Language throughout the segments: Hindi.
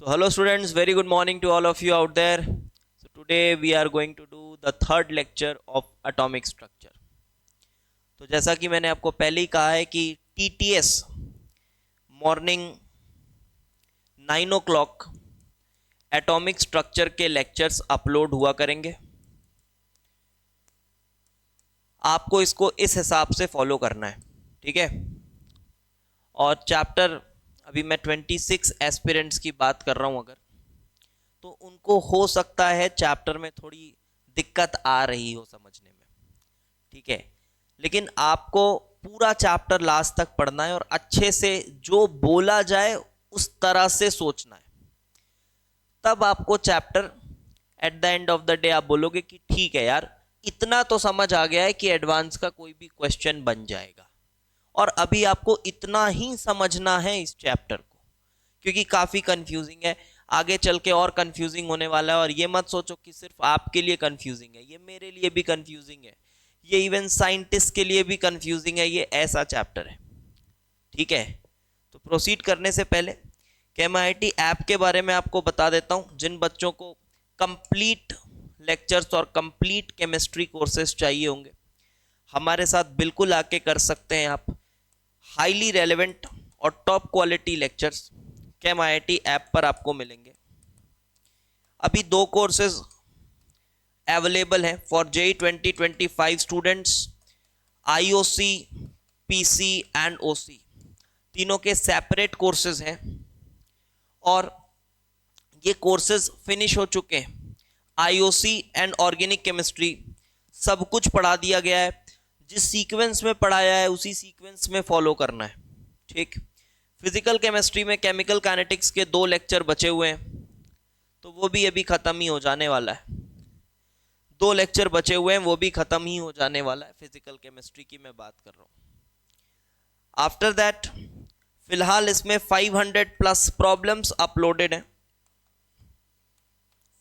So hello students, very good morning to all of you out there. So today we are going to do the third lecture of atomic structure. तो जैसा कि मैंने आपको पहले ही कहा है कि TTS morning 9 o'clock atomic structure के लेक्चर्स अपलोड हुआ करेंगे। आपको इसको इस हिसाब से फॉलो करना है, ठीक है। और चैप्टर अभी मैं 26 एस्पिरेंट्स की बात कर रहा हूं, अगर तो उनको हो सकता है चैप्टर में थोड़ी दिक्कत आ रही हो समझने में, ठीक है। लेकिन आपको पूरा चैप्टर लास्ट तक पढ़ना है और अच्छे से जो बोला जाए उस तरह से सोचना है, तब आपको chapter at the end of the day आप बोलोगे कि ठीक है यार, इतना तो समझ आ गया है कि एडवांस का कोई भी क्वेश्चन बन जाएगा। और अभी आपको इतना ही समझना है इस चैप्टर को, क्योंकि काफ़ी कंफ्यूजिंग है। आगे चल के और कंफ्यूजिंग होने वाला है। और ये मत सोचो कि सिर्फ आपके लिए कंफ्यूजिंग है, ये मेरे लिए भी कंफ्यूजिंग है, ये इवन साइंटिस्ट के लिए भी कंफ्यूजिंग है। ये ऐसा चैप्टर है, ठीक है। तो प्रोसीड करने से पहले केएमआईटी ऐप के बारे में आपको बता देता हूँ। जिन बच्चों को कंप्लीट लेक्चर्स और कंप्लीट केमिस्ट्री कोर्सेज चाहिए होंगे, हमारे साथ बिल्कुल आके कर सकते हैं आप। हाईली रेलेवेंट और top quality lectures KMIT app पर आपको मिलेंगे। अभी 2 कोर्सेज अवेलेबल हैं for JEE 2025 students, IOC, PC and OC, तीनों के सेपरेट कोर्सेज हैं और ये कोर्सेज फिनिश हो चुके हैं। आईओसी एंड ऑर्गेनिक केमिस्ट्री सब कुछ पढ़ा दिया गया है। जिस सीक्वेंस में पढ़ाया है उसी सीक्वेंस में फॉलो करना है, ठीक। फिजिकल केमिस्ट्री में केमिकल काइनेटिक्स के 2 लेक्चर बचे हुए हैं, तो वो भी अभी ख़त्म ही हो जाने वाला है। 2 लेक्चर बचे हुए हैं, वो भी ख़त्म ही हो जाने वाला है। फिजिकल केमिस्ट्री की मैं बात कर रहा हूँ। आफ्टर दैट फिलहाल इसमें 500 प्लस प्रॉब्लम्स अपलोडेड हैं।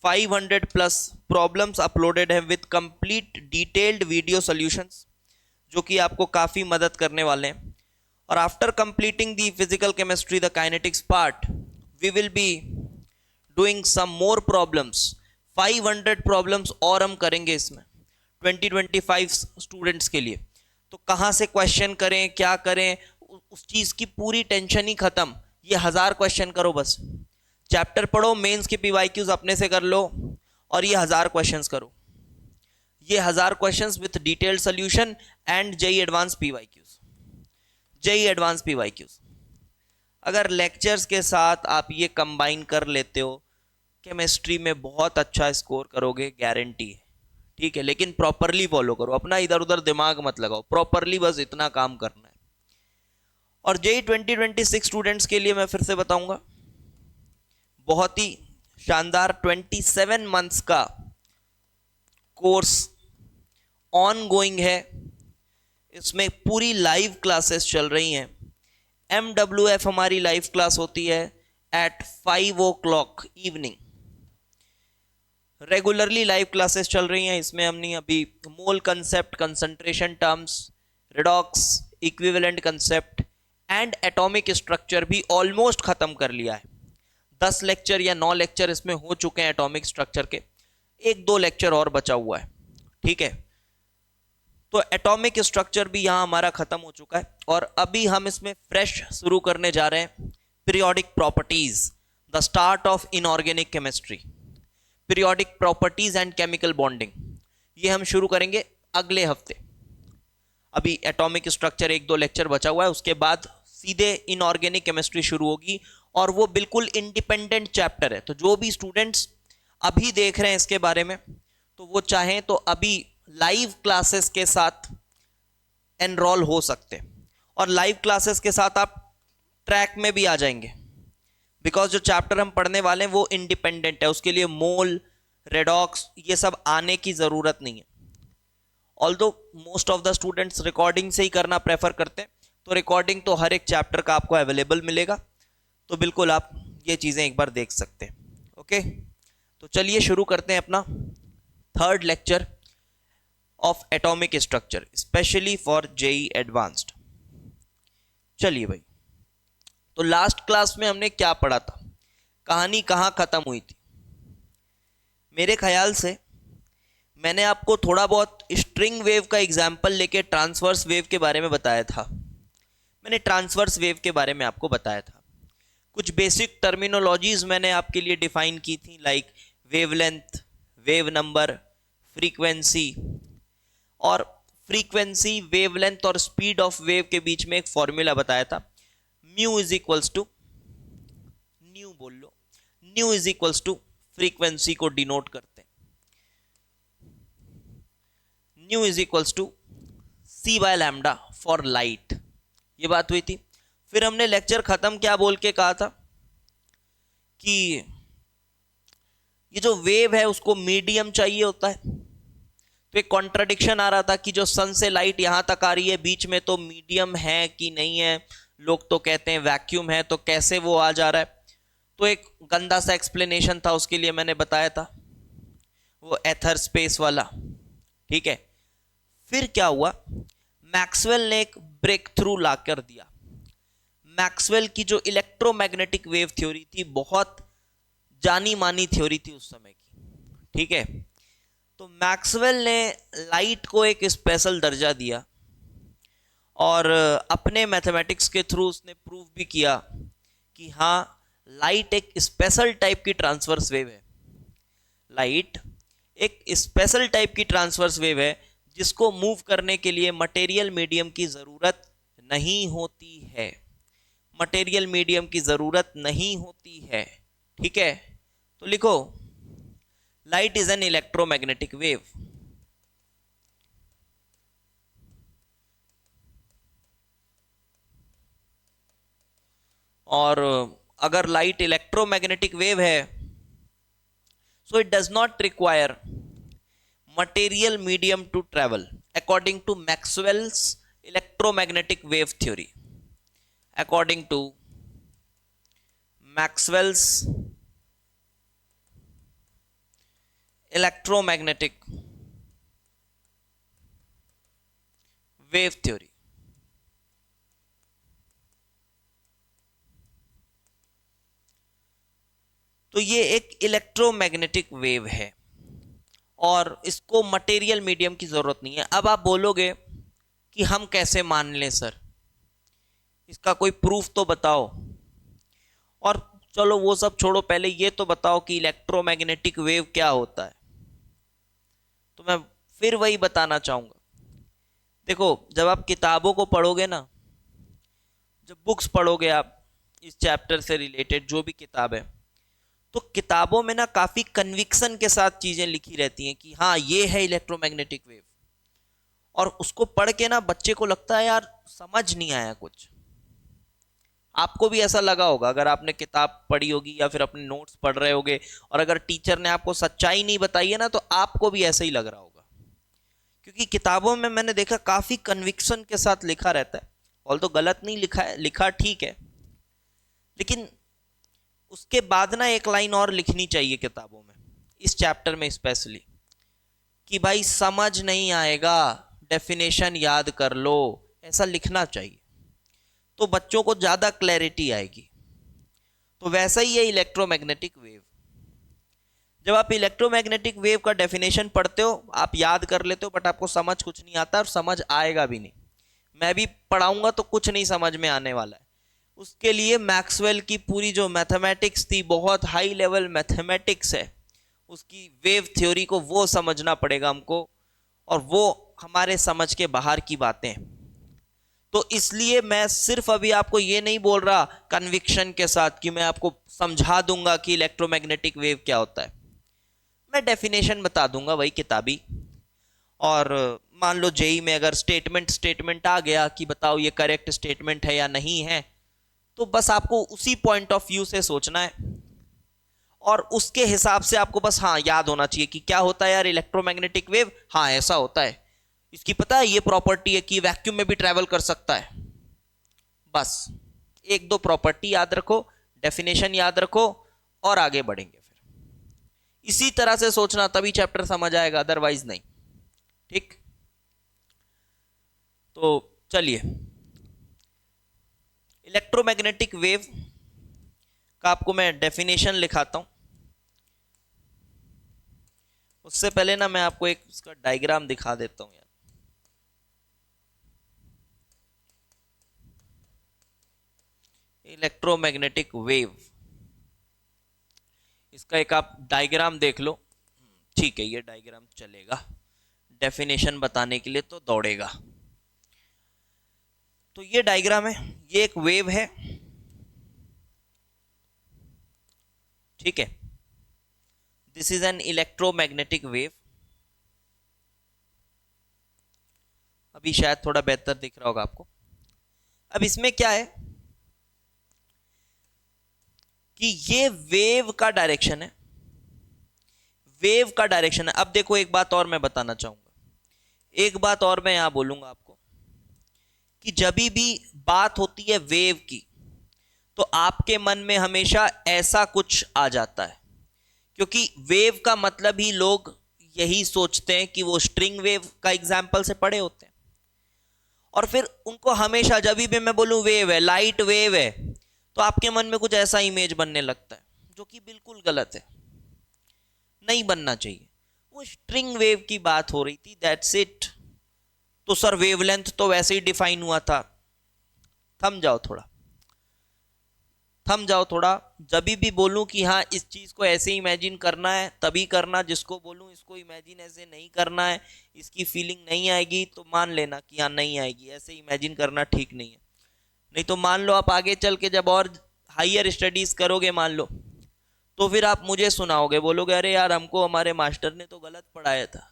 500 प्लस प्रॉब्लम्स अपलोडेड हैं with complete detailed video solutions, जो कि आपको काफ़ी मदद करने वाले हैं। और after completing the physical chemistry the kinetics part, we will be doing some more problems. 500 problems और हम करेंगे इसमें 2025 स्टूडेंट्स के लिए। तो कहाँ से क्वेश्चन करें, क्या करें, उस चीज़ की पूरी टेंशन ही ख़त्म। ये 1000 क्वेश्चन करो, बस चैप्टर पढ़ो, मेंस के पीवाईक्यूज अपने से कर लो और ये 1000 क्वेश्चंस करो। ये 1000 questions with detailed solution and JEE advance PYQs. JEE advance PYQs अगर लेक्चर्स के साथ आप ये कंबाइन कर लेते हो, केमिस्ट्री में बहुत अच्छा स्कोर करोगे, गारंटी है, ठीक है। लेकिन प्रॉपरली फॉलो करो, अपना इधर उधर दिमाग मत लगाओ, प्रॉपरली बस इतना काम करना है। और जेई 2026 स्टूडेंट्स के लिए मैं फिर से बताऊंगा, बहुत ही शानदार 27 मंथ्स का कोर्स ऑन गोइंग है। इसमें पूरी लाइव क्लासेस चल रही हैं। MWF हमारी लाइव क्लास होती है at 5 o'clock evening. Regularly live classes चल रही हैं। इसमें हमने अभी mole concept, concentration terms, redox, equivalent concept and atomic structure भी ऑलमोस्ट खत्म कर लिया है। 10 लेक्चर या 9 लेक्चर इसमें हो चुके हैं एटॉमिक स्ट्रक्चर के, 1-2 लेक्चर और बचा हुआ है, ठीक है। तो एटॉमिक स्ट्रक्चर भी यहाँ हमारा खत्म हो चुका है और अभी हम इसमें फ्रेश शुरू करने जा रहे हैं periodic properties, the start of inorganic chemistry. Periodic properties and chemical bonding, ये हम शुरू करेंगे अगले हफ्ते। अभी एटॉमिक स्ट्रक्चर 1-2 लेक्चर बचा हुआ है, उसके बाद सीधे इनऑर्गेनिक केमिस्ट्री शुरू होगी और वो बिल्कुल इंडिपेंडेंट चैप्टर है। तो जो भी स्टूडेंट्स अभी देख रहे हैं इसके बारे में, तो वो चाहें तो अभी लाइव क्लासेस के साथ एनरोल हो सकते हैं और लाइव क्लासेस के साथ आप ट्रैक में भी आ जाएंगे, बिकॉज जो चैप्टर हम पढ़ने वाले हैं वो इंडिपेंडेंट है। उसके लिए मोल, रेडॉक्स, ये सब आने की ज़रूरत नहीं है। Although most of the students recording से ही करना प्रेफर करते हैं, तो रिकॉर्डिंग तो हर एक चैप्टर का आपको अवेलेबल मिलेगा, तो बिल्कुल आप ये चीज़ें एक बार देख सकते हैं। ओके, तो चलिए शुरू करते हैं अपना third lecture of atomic structure specially for JEE advanced. चलिए भाई, तो लास्ट क्लास में हमने क्या पढ़ा था? कहानी कहाँ खत्म हुई थी? मेरे ख्याल से मैंने आपको थोड़ा बहुत स्ट्रिंग वेव का एग्जाम्पल लेके ट्रांसवर्स वेव के बारे में बताया था। मैंने ट्रांसवर्स वेव के बारे में आपको बताया था। कुछ बेसिक टर्मिनोलॉजीज मैंने आपके लिए डिफाइन की थी, like wavelength, wave number, frequency. और फ्रीक्वेंसी, वेवलेंथ और स्पीड ऑफ वेव के बीच में एक फॉर्मूला बताया था, mu is equals to, nu बोल लो, nu is equals to frequency को डिनोट करते हैं, nu is equals to C by lambda for light. ये बात हुई थी। फिर हमने लेक्चर खत्म क्या बोल के कहा था कि ये जो वेव है उसको मीडियम चाहिए होता है। तो एक कॉन्ट्रडिक्शन आ रहा था कि जो सन से लाइट यहां तक आ रही है, बीच में तो मीडियम है कि नहीं है? लोग तो कहते हैं वैक्यूम है, तो कैसे वो आ जा रहा है? तो एक गंदा सा एक्सप्लेनेशन था, उसके लिए मैंने बताया था, वो एथर स्पेस वाला। ठीक है। फिर क्या हुआ, मैक्सवेल ने एक ब्रेक थ्रू ला कर दिया। मैक्सवेल की जो इलेक्ट्रोमैग्नेटिक वेव थ्योरी थी, बहुत जानी मानी थ्योरी थी उस समय की। ठीक है। तो मैक्सवेल ने लाइट को एक स्पेशल दर्जा दिया और अपने मैथमेटिक्स के थ्रू उसने प्रूव भी किया कि हाँ, लाइट एक स्पेशल टाइप की ट्रांसवर्स वेव है। लाइट एक स्पेशल टाइप की ट्रांसवर्स वेव है जिसको मूव करने के लिए मटेरियल मीडियम की जरूरत नहीं होती है। मटेरियल मीडियम की जरूरत नहीं होती है। ठीक है। तो लिखो, light is an electromagnetic wave. और अगर लाइट इलेक्ट्रोमैग्नेटिक वेव है, so it does not require material medium to travel according to Maxwell's electromagnetic wave theory. According to Maxwell's electromagnetic wave theory. तो ये एक इलेक्ट्रोमैग्नेटिक वेव है और इसको मटेरियल मीडियम की जरूरत नहीं है। अब आप बोलोगे कि हम कैसे मान लें सर, इसका कोई प्रूफ तो बताओ। और चलो वो सब छोड़ो, पहले ये तो बताओ कि इलेक्ट्रोमैग्नेटिक वेव क्या होता है। तो मैं फिर वही बताना चाहूंगा। देखो, जब आप किताबों को पढ़ोगे ना, जब बुक्स पढ़ोगे आप इस चैप्टर से रिलेटेड जो भी किताब है, तो किताबों में ना काफी कन्विक्शन के साथ चीजें लिखी रहती हैं कि हाँ ये है इलेक्ट्रोमैग्नेटिक वेव। और उसको पढ़ के ना बच्चे को लगता है यार समझ नहीं आया कुछ। आपको भी ऐसा लगा होगा अगर आपने किताब पढ़ी होगी या फिर अपने नोट्स पढ़ रहे होगे, और अगर टीचर ने आपको सच्चाई नहीं बताई है ना, तो आपको भी ऐसा ही लग रहा होगा। क्योंकि किताबों में मैंने देखा काफी कन्विक्शन के साथ लिखा रहता है। ऑल तो गलत नहीं लिखा है, लिखा ठीक है, लेकिन उसके बाद ना एक लाइन और लिखनी चाहिए किताबों में, इस चैप्टर में स्पेशली, कि भाई समझ नहीं आएगा, डेफिनेशन याद कर लो, ऐसा लिखना चाहिए, तो बच्चों को ज्यादा क्लैरिटी आएगी। तो वैसा ही है इलेक्ट्रोमैग्नेटिक वेव। जब आप इलेक्ट्रोमैग्नेटिक वेव का डेफिनेशन पढ़ते हो, आप याद कर लेते हो, बट आपको समझ कुछ नहीं आता और समझ आएगा भी नहीं। मैं भी पढ़ाऊंगा तो कुछ नहीं समझ में आने वाला है। उसके लिए मैक्सवेल की पूरी जो मैथमेटिक्स थी, बहुत हाई लेवल मैथमेटिक्स है, उसकी वेव थ्योरी को वो समझना पड़ेगा हमको, और वो हमारे समझ के बाहर की बातें। तो इसलिए मैं सिर्फ अभी आपको ये नहीं बोल रहा कन्विक्शन के साथ कि मैं आपको समझा दूंगा कि इलेक्ट्रोमैग्नेटिक वेव क्या होता है। मैं डेफिनेशन बता दूंगा वही किताबी। और मान लो जेई में अगर स्टेटमेंट आ गया कि बताओ ये करेक्ट स्टेटमेंट है या नहीं है, तो बस आपको उसी पॉइंट ऑफ व्यू से सोचना है और उसके हिसाब से आपको बस हाँ याद होना चाहिए कि क्या होता है यार इलेक्ट्रोमैग्नेटिक वेव। हाँ ऐसा होता है, इसकी पता है ये प्रॉपर्टी है कि वैक्यूम में भी ट्रेवल कर सकता है। बस एक दो प्रॉपर्टी याद रखो, डेफिनेशन याद रखो और आगे बढ़ेंगे। फिर इसी तरह से सोचना, तभी चैप्टर समझ आएगा, अदरवाइज नहीं। ठीक। तो चलिए, इलेक्ट्रोमैग्नेटिक वेव इसका आपको मैं डेफिनेशन लिखाता हूं। उससे पहले ना मैं आपको एक इसका डायग्राम दिखा देता हूं यार। इलेक्ट्रोमैग्नेटिक वेव, इसका एक आप डायग्राम देख लो। ठीक है, ये डायग्राम चलेगा, डेफिनेशन बताने के लिए तो दौड़ेगा। तो ये डायग्राम है, ये एक वेव है, ठीक है। This is an electromagnetic wave. अभी शायद थोड़ा बेहतर दिख रहा होगा आपको। अब इसमें क्या है कि ये वेव का डायरेक्शन है, वेव का डायरेक्शन है। अब देखो, एक बात और मैं बताना चाहूंगा, एक बात और मैं यहां बोलूंगा आपको कि जब भी बात होती है वेव की, तो आपके मन में हमेशा ऐसा कुछ आ जाता है, क्योंकि वेव का मतलब ही लोग यही सोचते हैं कि वो स्ट्रिंग वेव का एग्जाम्पल से पढ़े होते हैं, और फिर उनको हमेशा जब भी मैं बोलूं वेव है, लाइट वेव है, तो आपके मन में कुछ ऐसा इमेज बनने लगता है, जो कि बिल्कुल गलत है, नहीं बनना चाहिए। वो स्ट्रिंग वेव की बात हो रही थी, दैट्स इट। तो सर वेवलेंथ तो वैसे ही डिफाइन हुआ था। थम जाओ थोड़ा, थम जाओ थोड़ा। जब भी बोलूं कि हाँ इस चीज को ऐसे इमेजिन करना है तभी करना, जिसको बोलूं इसको इमेजिन ऐसे नहीं करना है, इसकी फीलिंग नहीं आएगी, तो मान लेना कि हाँ नहीं आएगी, ऐसे इमेजिन करना ठीक नहीं है। नहीं तो मान लो आप आगे चल के जब और हायर स्टडीज करोगे, मान लो, तो फिर आप मुझे सुनाओगे, बोलोगे अरे यार हमको हमारे मास्टर ने तो गलत पढ़ाया था,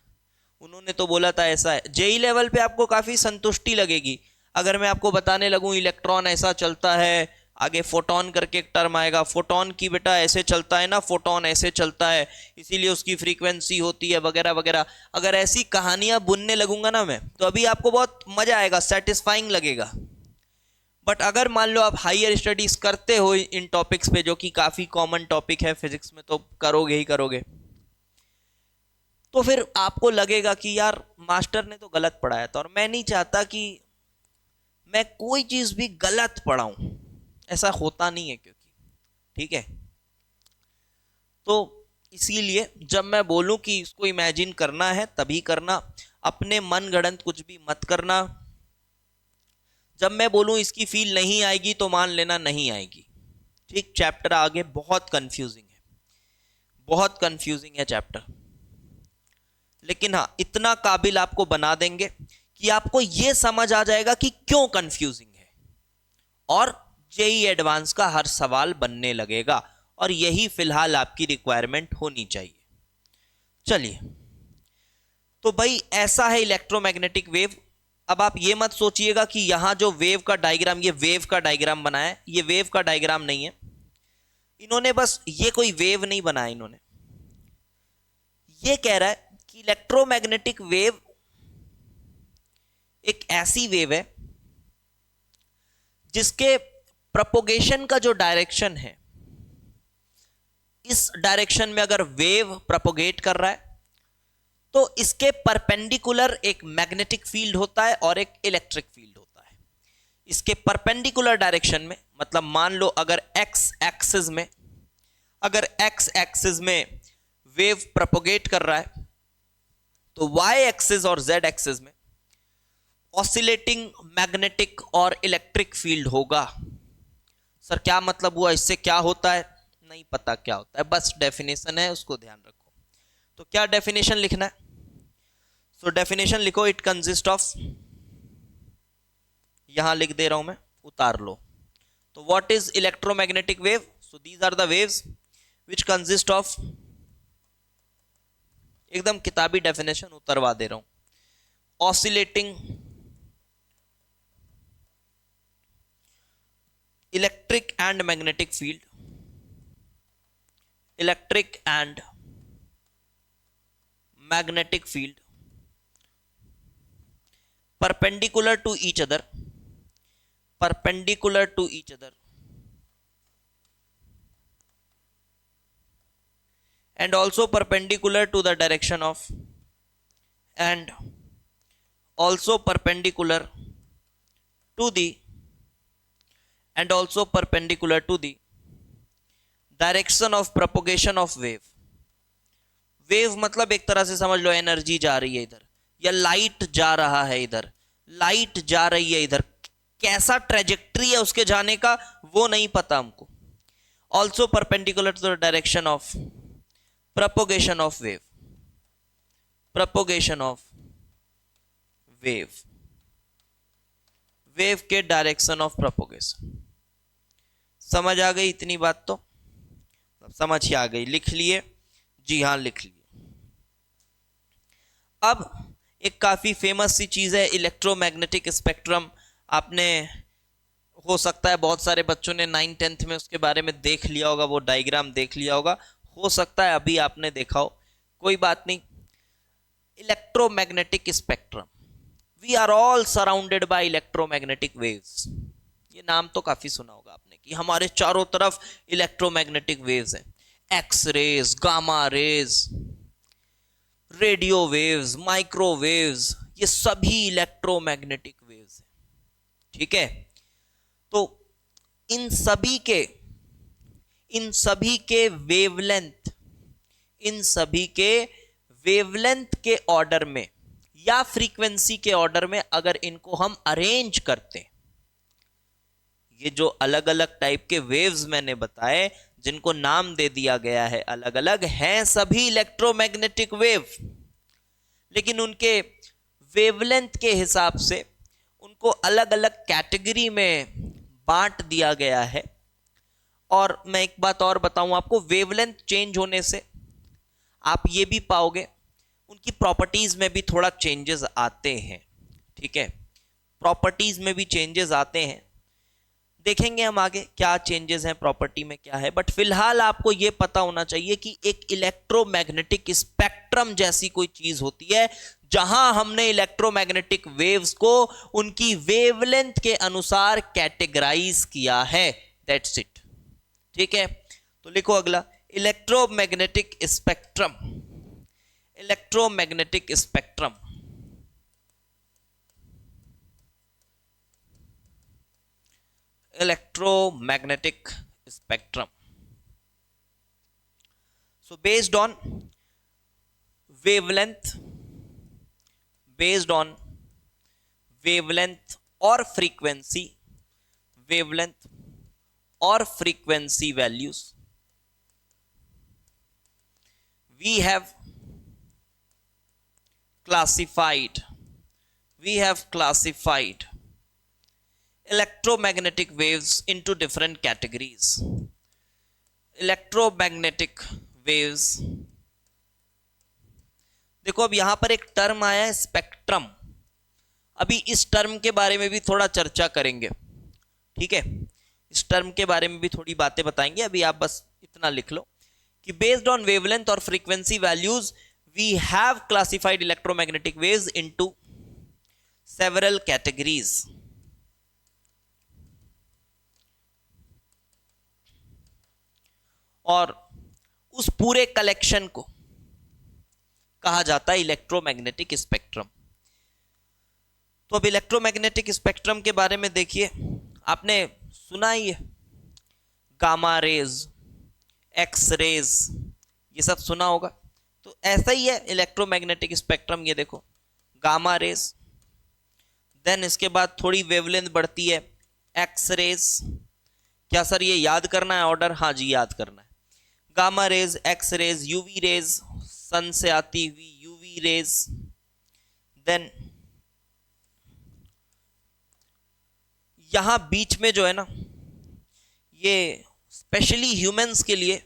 उन्होंने तो बोला था ऐसा है। जेई लेवल पे आपको काफी संतुष्टि लगेगी अगर मैं आपको बताने लगूं इलेक्ट्रॉन ऐसा चलता है, आगे फोटोन करके एक टर्म आएगा, फोटोन की बेटा ऐसे चलता है ना, फोटोन ऐसे चलता है, इसीलिए उसकी फ्रीक्वेंसी होती है वगैरह वगैरह। अगर ऐसी कहानियां बुनने लगूंगा ना मैं, तो अभी आपको बहुत मजा आएगा, सेटिस्फाइंग लगेगा। बट अगर मान लो आप हायर स्टडीज करते हो इन टॉपिक्स पे, जो कि काफी कॉमन टॉपिक है फिजिक्स में, तो करोगे ही करोगे, तो फिर आपको लगेगा कि यार मास्टर ने तो गलत पढ़ाया था, और मैं नहीं चाहता कि मैं कोई चीज भी गलत पढ़ाऊं, ऐसा होता नहीं है क्योंकि, ठीक है। तो इसीलिए जब मैं बोलूं कि इसको इमेजिन करना है तभी करना, अपने मन गढ़ंत कुछ भी मत करना। जब मैं बोलूं इसकी फील नहीं आएगी तो मान लेना नहीं आएगी, ठीक। चैप्टर आगे बहुत कंफ्यूजिंग है, बहुत कंफ्यूजिंग है चैप्टर, लेकिन हाँ इतना काबिल आपको बना देंगे कि आपको यह समझ आ जाएगा कि क्यों कंफ्यूजिंग है, और जेई एडवांस का हर सवाल बनने लगेगा, और यही फिलहाल आपकी रिक्वायरमेंट होनी चाहिए। चलिए, तो भाई ऐसा है इलेक्ट्रोमैग्नेटिक वेव। अब आप ये मत सोचिएगा कि यहां जो वेव का डायग्राम, ये वेव का डायग्राम बनाया है, ये वेव का डायग्राम नहीं है। इन्होंने बस, ये कोई वेव नहीं बनाया, इन्होंने ये कह रहा है कि इलेक्ट्रोमैग्नेटिक वेव एक ऐसी वेव है जिसके प्रोपोगेशन का जो डायरेक्शन है, इस डायरेक्शन में अगर वेव प्रोपोगेट कर रहा है तो इसके परपेंडिकुलर एक मैग्नेटिक फील्ड होता है और एक इलेक्ट्रिक फील्ड होता है। इसके परपेंडिकुलर डायरेक्शन में, मतलब मान लो अगर एक्स एक्सिस में, अगर एक्स एक्सिस में वेव प्रोपोगेट कर रहा है, तो वाई एक्सिस और जेड एक्सिस में ऑसिलेटिंग मैग्नेटिक और इलेक्ट्रिक फील्ड होगा। सर क्या मतलब हुआ, इससे क्या होता है? नहीं पता क्या होता है, बस डेफिनेशन है, उसको ध्यान रखो। तो क्या डेफिनेशन लिखना है? सो डेफिनेशन लिखो, इट कंसिस्ट ऑफ, यहां लिख दे रहा हूं मैं, उतार लो। तो what is electromagnetic wave? So these are the waves which consist of, एकदम किताबी डेफिनेशन उतरवा दे रहा हूं, oscillating electric and magnetic field, electric and magnetic field perpendicular to each other, perpendicular to each other, and also perpendicular to the direction of, and also perpendicular to the, and also perpendicular to the direction of propagation of wave. Wave मतलब एक तरह से समझ लो एनर्जी जा रही है इधर, या लाइट जा रहा है इधर, लाइट जा रही है इधर, कैसा ट्रेजेक्ट्री है उसके जाने का वो नहीं पता हमको। Also perpendicular to the direction of propagation of wave, propagation of wave, wave के डायरेक्शन ऑफ प्रोपोगेशन। समझ आ गई इतनी बात? तो समझ ही आ गई, लिख लिए? जी हाँ लिख लिए। अब एक काफी फेमस सी चीज है इलेक्ट्रोमैग्नेटिक स्पेक्ट्रम। आपने हो सकता है बहुत सारे बच्चों ने 9th-10th में उसके बारे में देख लिया होगा, वो डायग्राम देख लिया होगा, हो सकता है अभी आपने देखा हो, कोई बात नहीं। Electromagnetic spectrum, we are all surrounded by electromagnetic waves. ये नाम तो काफी सुना होगा आपने कि हमारे चारों तरफ इलेक्ट्रोमैग्नेटिक वेव्स हैं। X rays, gamma rays, radio waves, microwaves, ये सभी इलेक्ट्रोमैग्नेटिक वेव्स हैं। ठीक है, तो इन सभी के वेवलेंथ, इन सभी के वेवलेंथ के ऑर्डर में या फ्रीक्वेंसी के ऑर्डर में अगर इनको हम अरेंज करते हैं, ये जो अलग अलग टाइप के वेव्स मैंने बताए जिनको नाम दे दिया गया है अलग अलग, हैं सभी इलेक्ट्रोमैग्नेटिक वेव, लेकिन उनके वेवलेंथ के हिसाब से उनको अलग अलग कैटेगरी में बांट दिया गया है। और मैं एक बात और बताऊं आपको, वेवलेंथ चेंज होने से आप ये भी पाओगे उनकी प्रॉपर्टीज में भी थोड़ा चेंजेस आते हैं। ठीक है, प्रॉपर्टीज में भी चेंजेस आते हैं, देखेंगे हम आगे क्या चेंजेस हैं प्रॉपर्टी में क्या है। बट फिलहाल आपको यह पता होना चाहिए कि एक इलेक्ट्रोमैग्नेटिक स्पेक्ट्रम जैसी कोई चीज होती है जहां हमने इलेक्ट्रोमैग्नेटिक वेव्स को उनकी वेवलेंथ के अनुसार कैटेगराइज किया है। That's it. ठीक है, तो लिखो अगला, electromagnetic spectrum, electromagnetic spectrum, electromagnetic spectrum. So based on wavelength, based on wavelength or frequency, wavelength or frequency values, we have classified electromagnetic waves into different categories. Electromagnetic waves, देखो अब यहां पर एक टर्म आया है स्पेक्ट्रम, अभी इस टर्म के बारे में भी थोड़ा चर्चा करेंगे। ठीक है, इस टर्म के बारे में भी थोड़ी बातें बताएंगे, अभी आप बस इतना लिख लो कि बेस्ड ऑन वेवलेंथ और frequency values we have classified electromagnetic waves into several categories. और उस पूरे कलेक्शन को कहा जाता है इलेक्ट्रोमैग्नेटिक स्पेक्ट्रम। तो अब इलेक्ट्रोमैग्नेटिक स्पेक्ट्रम के बारे में देखिए, आपने सुना ही है, गामा रेज, एक्स रेज, ये सब सुना होगा। तो ऐसा ही है इलेक्ट्रोमैग्नेटिक स्पेक्ट्रम। ये देखो गामा रेज, देन इसके बाद थोड़ी वेवलेंथ बढ़ती है एक्स रेज। क्या सर ये याद करना है ऑर्डर? हाँ जी याद करना है। Gamma rays, X rays, UV rays, sun से आती हुई यूवी रेज, देन यहां बीच में जो है ना, ये स्पेशली ह्यूमंस के लिए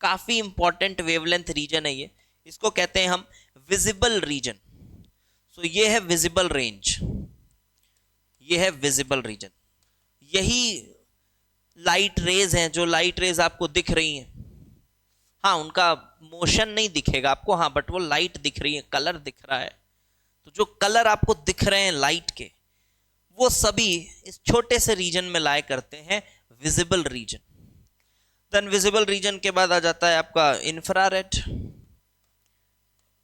काफी इंपॉर्टेंट वेवलेंथ रीजन है। ये इसको कहते हैं हम विजिबल रीजन। सो ये है विजिबल रेंज, ये है विजिबल रीजन। यही लाइट रेज हैं, जो लाइट रेज आपको दिख रही हैं, हाँ उनका मोशन नहीं दिखेगा आपको, हाँ बट वो लाइट दिख रही है, कलर दिख रहा है। तो जो कलर आपको दिख रहे हैं लाइट के, वो सभी इस छोटे से रीजन में लाया करते हैं visible region. Then visible region के बाद आ जाता है आपका infrared,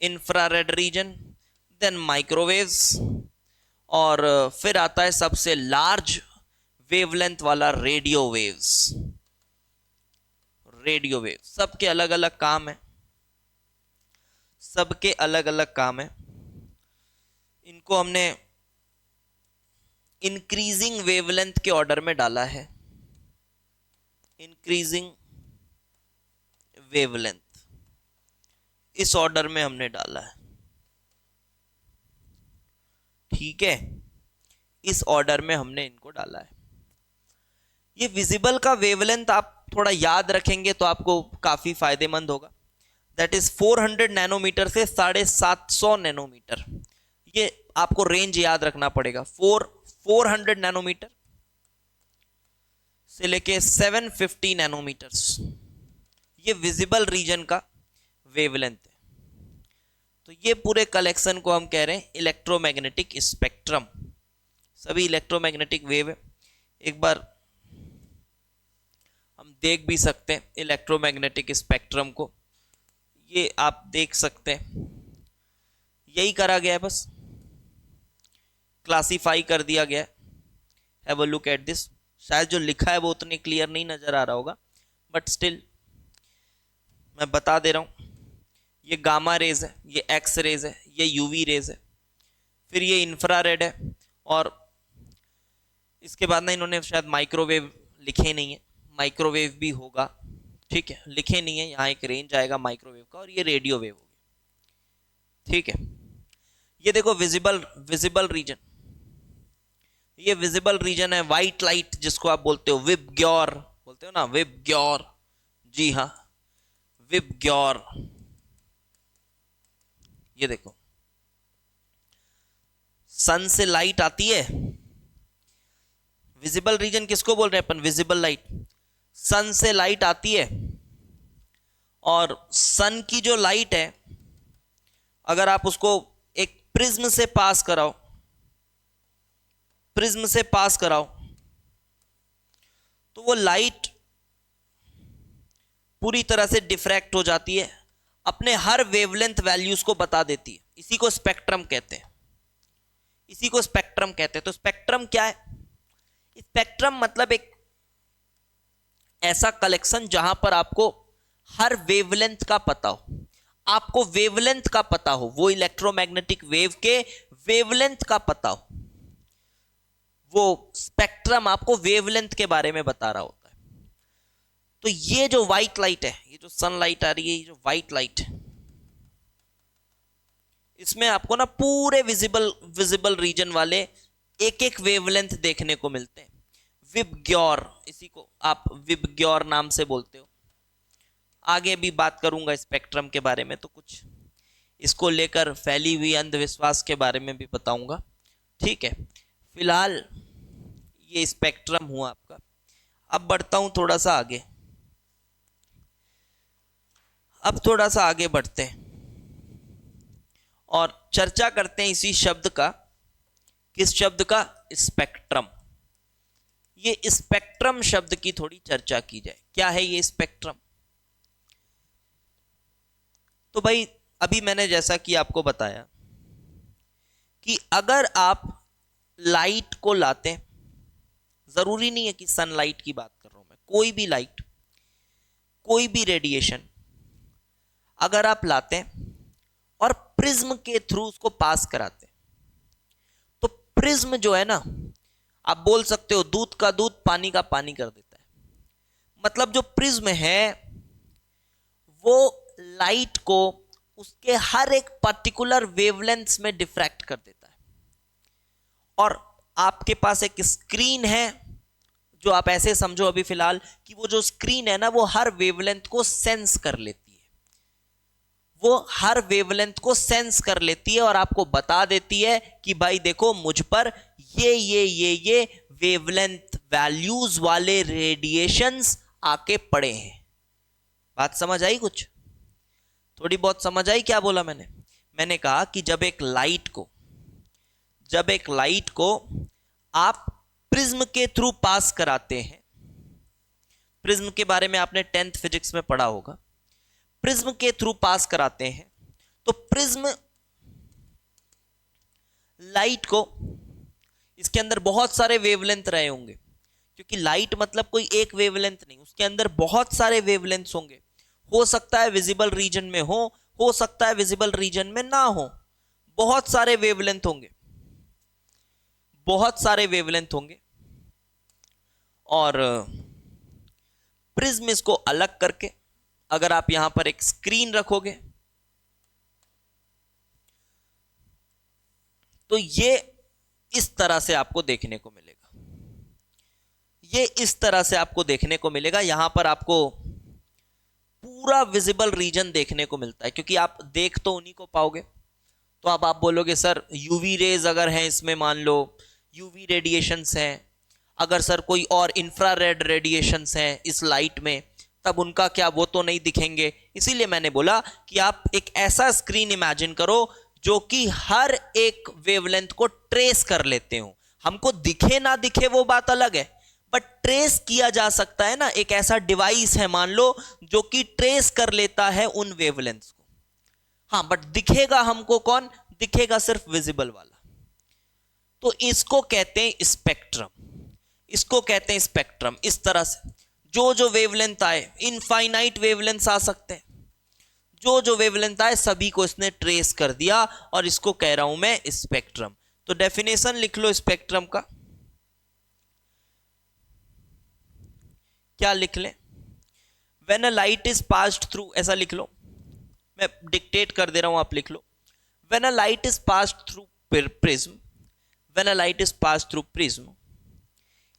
infrared region, then microwaves, और फिर आता है सबसे लार्ज वेवलेंथ वाला रेडियो वेव्स। रेडियो वेव, सबके अलग अलग काम है, सबके अलग अलग काम है। इनको हमने इंक्रीजिंग वेवलेंथ के ऑर्डर में डाला है, इंक्रीजिंग वेवलेंथ इस ऑर्डर में हमने डाला है, ठीक है, इस ऑर्डर में हमने इनको डाला है। ये विजिबल का वेवलेंथ आप थोड़ा याद रखेंगे तो आपको काफी फायदेमंद होगा। दैट इज 400 नैनोमीटर से 750 नैनोमीटर, ये आपको रेंज याद रखना पड़ेगा। 400 नैनोमीटर से लेके 750 नैनोमीटर्स, ये विजिबल रीजन का वेवलेंथ है। तो ये पूरे कलेक्शन को हम कह रहे हैं इलेक्ट्रोमैग्नेटिक स्पेक्ट्रम, सभी इलेक्ट्रोमैग्नेटिक वेव है। एक बार हम देख भी सकते हैं इलेक्ट्रोमैग्नेटिक स्पेक्ट्रम को, ये आप देख सकते हैं, यही करा गया है, बस क्लासिफाई कर दिया गया है। Have a look at this. शायद जो लिखा है वो उतने क्लियर नहीं नजर आ रहा होगा, बट स्टिल मैं बता दे रहा हूं। ये गामा रेज है, ये एक्स रेज है, ये यूवी रेज है, फिर ये इंफ्रारेड है, और इसके बाद ना इन्होंने शायद माइक्रोवेव लिखे नहीं है, माइक्रोवेव भी होगा, ठीक है, लिखे नहीं है। यहाँ एक रेंज आएगा माइक्रोवेव का, और ये रेडियो वेव होगी, ठीक है। ये देखो विजिबल रीजन, ये विजिबल रीजन है। व्हाइट लाइट जिसको आप बोलते हो, विबग्योर बोलते हो ना, विबग्योर, जी हाँ, विबग्योर। ये देखो सन से लाइट आती है, विजिबल रीजन किसको बोल रहे हैं अपन, विजिबल लाइट। सन से लाइट आती है, और सन की जो लाइट है अगर आप उसको एक प्रिज्म से पास कराओ, प्रिज्म से पास कराओ, तो वो लाइट पूरी तरह से डिफ्रैक्ट हो जाती है, अपने हर वेवलेंथ वैल्यूज को बता देती है। इसी को स्पेक्ट्रम कहते हैं, इसी को स्पेक्ट्रम कहते हैं। तो स्पेक्ट्रम क्या है? स्पेक्ट्रम मतलब एक ऐसा कलेक्शन जहां पर आपको हर वेवलेंथ का पता हो, आपको वेवलेंथ का पता हो, वो इलेक्ट्रोमैग्नेटिक वेव के वेवलेंथ का पता हो, वो स्पेक्ट्रम आपको वेवलेंथ के बारे में बता रहा होता है। तो ये जो व्हाइट लाइट है, ये जो सनलाइट आ रही है, ये जो व्हाइट लाइट है, इसमें आपको ना पूरे विजिबल रीजन वाले एक एक वेवलेंथ देखने को मिलते हैं। विबग्योर, इसी को आप विबग्योर नाम से बोलते हो। आगे भी बात करूंगा स्पेक्ट्रम के बारे में, तो कुछ इसको लेकर फैली हुई अंधविश्वास के बारे में भी बताऊंगा, ठीक है। फिलहाल ये स्पेक्ट्रम हुआ आपका। अब बढ़ता हूं थोड़ा सा आगे, अब थोड़ा सा आगे बढ़ते हैं और चर्चा करते हैं इसी शब्द का। किस शब्द का? स्पेक्ट्रम। ये स्पेक्ट्रम शब्द की थोड़ी चर्चा की जाए। क्या है ये स्पेक्ट्रम? तो भाई अभी मैंने जैसा कि आपको बताया कि अगर आप लाइट को लाते हैं, जरूरी नहीं है कि सनलाइट की बात कर रहा हूं मैं, कोई भी लाइट, कोई भी रेडिएशन अगर आप लाते हैं और प्रिज्म के थ्रू उसको पास कराते हैं, तो प्रिज्म जो है ना, आप बोल सकते हो दूध का दूध पानी का पानी कर देता है। मतलब जो प्रिज्म है वो लाइट को उसके हर एक पर्टिकुलर वेवलेंथ्स में डिफ्रैक्ट कर देता है। और आपके पास एक स्क्रीन है, जो आप ऐसे समझो अभी फिलहाल कि वो जो स्क्रीन है ना, वो हर वेवलेंथ को सेंस कर लेती है, वो हर वेवलेंथ को सेंस कर लेती है और आपको बता देती है कि भाई देखो मुझ पर ये वेवलेंथ वैल्यूज वाले रेडिएशंस आके पड़े हैं। बात समझ आई? कुछ थोड़ी बहुत समझ आई? क्या बोला मैंने? मैंने कहा कि जब एक लाइट को आप प्रिज्म के थ्रू पास कराते हैं, प्रिज्म के बारे में आपने 10th फिजिक्स में पढ़ा होगा, प्रिज्म के थ्रू पास कराते हैं, तो प्रिज्म लाइट को, इसके अंदर बहुत सारे वेवलेंथ रहे होंगे, क्योंकि लाइट मतलब कोई एक वेवलेंथ नहीं, उसके अंदर बहुत सारे वेवलेंथ्स होंगे। हो सकता है विजिबल रीजन में हो सकता है विजिबल रीजन में ना हो, बहुत सारे वेवलेंथ होंगे, बहुत सारे वेवलेंथ होंगे। और प्रिज्म इसको अलग करके, अगर आप यहां पर एक स्क्रीन रखोगे तो ये इस तरह से आपको देखने को मिलेगा, ये इस तरह से आपको देखने को मिलेगा। यहां पर आपको पूरा विजिबल रीजन देखने को मिलता है, क्योंकि आप देख तो उन्हीं को पाओगे। तो अब आप बोलोगे सर यूवी रेज अगर हैं इसमें, मान लो यूवी रेडिएशंस हैं, अगर सर कोई और इंफ्रारेड रेडिएशंस हैं इस लाइट में, तब उनका क्या, वो तो नहीं दिखेंगे। इसीलिए मैंने बोला कि आप एक ऐसा स्क्रीन इमेजिन करो जो कि हर एक वेवलेंथ को ट्रेस कर लेते हो। हमको दिखे ना दिखे वो बात अलग है, बट ट्रेस किया जा सकता है ना। एक ऐसा डिवाइस है मान लो जो कि ट्रेस कर लेता है उन वेवलेंथ्स को। हाँ, बट दिखेगा हमको कौन, दिखेगा सिर्फ विजिबल वाला। तो इसको कहते हैं स्पेक्ट्रम, इसको कहते हैं स्पेक्ट्रम। इस तरह से जो जो वेवलेंथ आए, इनफाइनाइट वेवलेंथ आ सकते हैं, जो जो वेवलेंथ आए सभी को इसने ट्रेस कर दिया, और इसको कह रहा हूं मैं स्पेक्ट्रम। तो डेफिनेशन लिख लो स्पेक्ट्रम का, क्या लिख लें, when a light is passed through, ऐसा लिख लो, मैं डिक्टेट कर दे रहा हूं, आप लिख लो। When a light is passed through prism, when a light is passed through prism,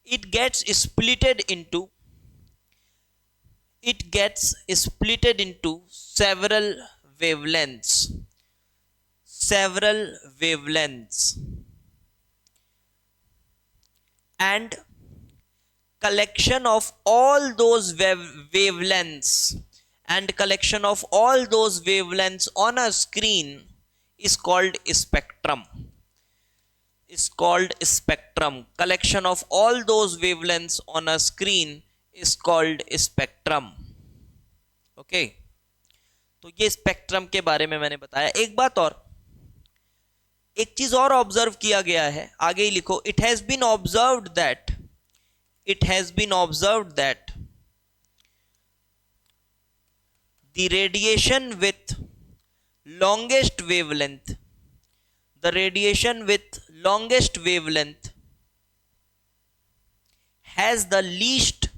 it gets splitted into several wavelengths, and collection of all those wavelengths on a screen is called spectrum. Collection of all those wavelengths on a screen is called spectrum. Okay, तो ये स्पेक्ट्रम के बारे में मैंने बताया। एक बात और, एक चीज और ऑब्जर्व किया गया है, आगे ही लिखो, it has been observed that the radiation with longest wavelength has the least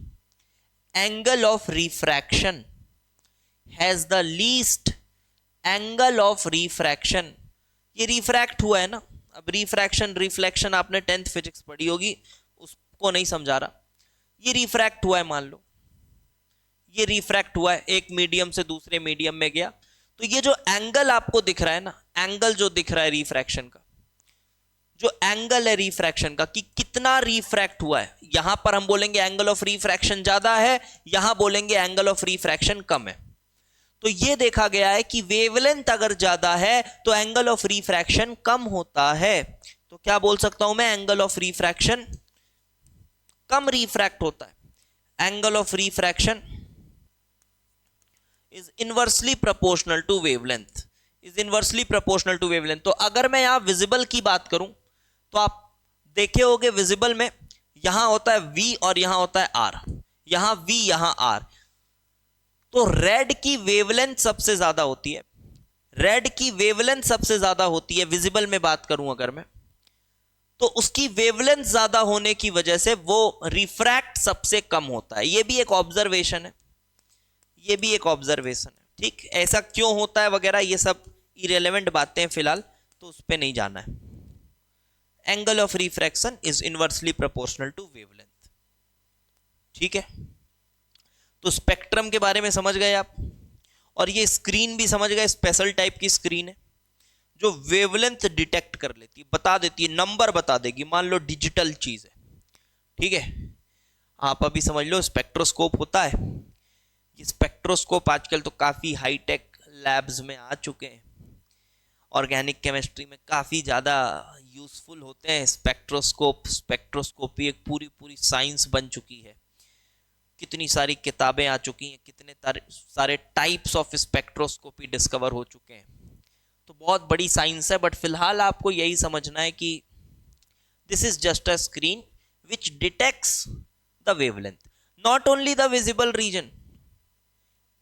angle of refraction, ये रिफ्रैक्ट हुआ है ना। अब रिफ्रैक्शन आपने 10th फिजिक्स पढ़ी होगी, उसको नहीं समझा रहा। ये रिफ्रैक्ट हुआ है, मान लो ये रिफ्रैक्ट हुआ है, एक मीडियम से दूसरे मीडियम में गया, तो ये जो एंगल आपको दिख रहा है ना, एंगल जो दिख रहा है रिफ्रैक्शन का, जो एंगल है रिफ्रैक्शन का कि कितना रिफ्रैक्ट हुआ है, यहां पर हम बोलेंगे एंगल ऑफ रिफ्रैक्शन ज्यादा है, यहां बोलेंगे एंगल ऑफ रिफ्रैक्शन कम है। तो ये देखा गया है कि वेवलेंथ अगर ज्यादा है तो एंगल ऑफ रिफ्रैक्शन कम होता है। तो क्या बोल सकता हूं मैं, एंगल ऑफ रिफ्रैक्शन कम रिफ्रैक्ट होता है, angle of refraction is inversely proportional to wavelength, तो अगर मैं यहां विजिबल की बात करूं तो आप देखे होंगे विजिबल में यहां होता है V और यहां होता है R, यहां V यहां R। तो रेड की वेवलेंथ सबसे ज्यादा होती है, विजिबल में बात करूं अगर मैं, तो उसकी वेवलेंथ ज्यादा होने की वजह से वो रिफ्रैक्ट सबसे कम होता है। ये भी एक ऑब्जर्वेशन है, ठीक। ऐसा क्यों होता है वगैरह ये सब इरेलेवेंट बातें फिलहाल, तो उस पर नहीं जाना है। Angle of refraction is inversely proportional to wavelength, ठीक है। तो स्पेक्ट्रम के बारे में समझ गए आप, और ये स्क्रीन भी समझ गए, स्पेशल टाइप की स्क्रीन है जो वेवलेंथ डिटेक्ट कर लेती है, बता देती है, नंबर बता देगी, मान लो डिजिटल चीज है, ठीक है। आप अभी समझ लो स्पेक्ट्रोस्कोप होता है, ये स्पेक्ट्रोस्कोप आजकल तो काफी हाईटेक लैब्स में आ चुके हैं, ऑर्गेनिक केमिस्ट्री में काफी ज्यादा यूजफुल होते हैं स्पेक्ट्रोस्कोपी एक पूरी साइंस बन चुकी है, कितनी सारी किताबें आ चुकी हैं, कितने सारे टाइप्स ऑफ स्पेक्ट्रोस्कोपी डिस्कवर हो चुके हैं। तो बहुत बड़ी साइंस है, बट फिलहाल आपको यही समझना है कि this is just a screen which detects the wavelength, not only the visible region,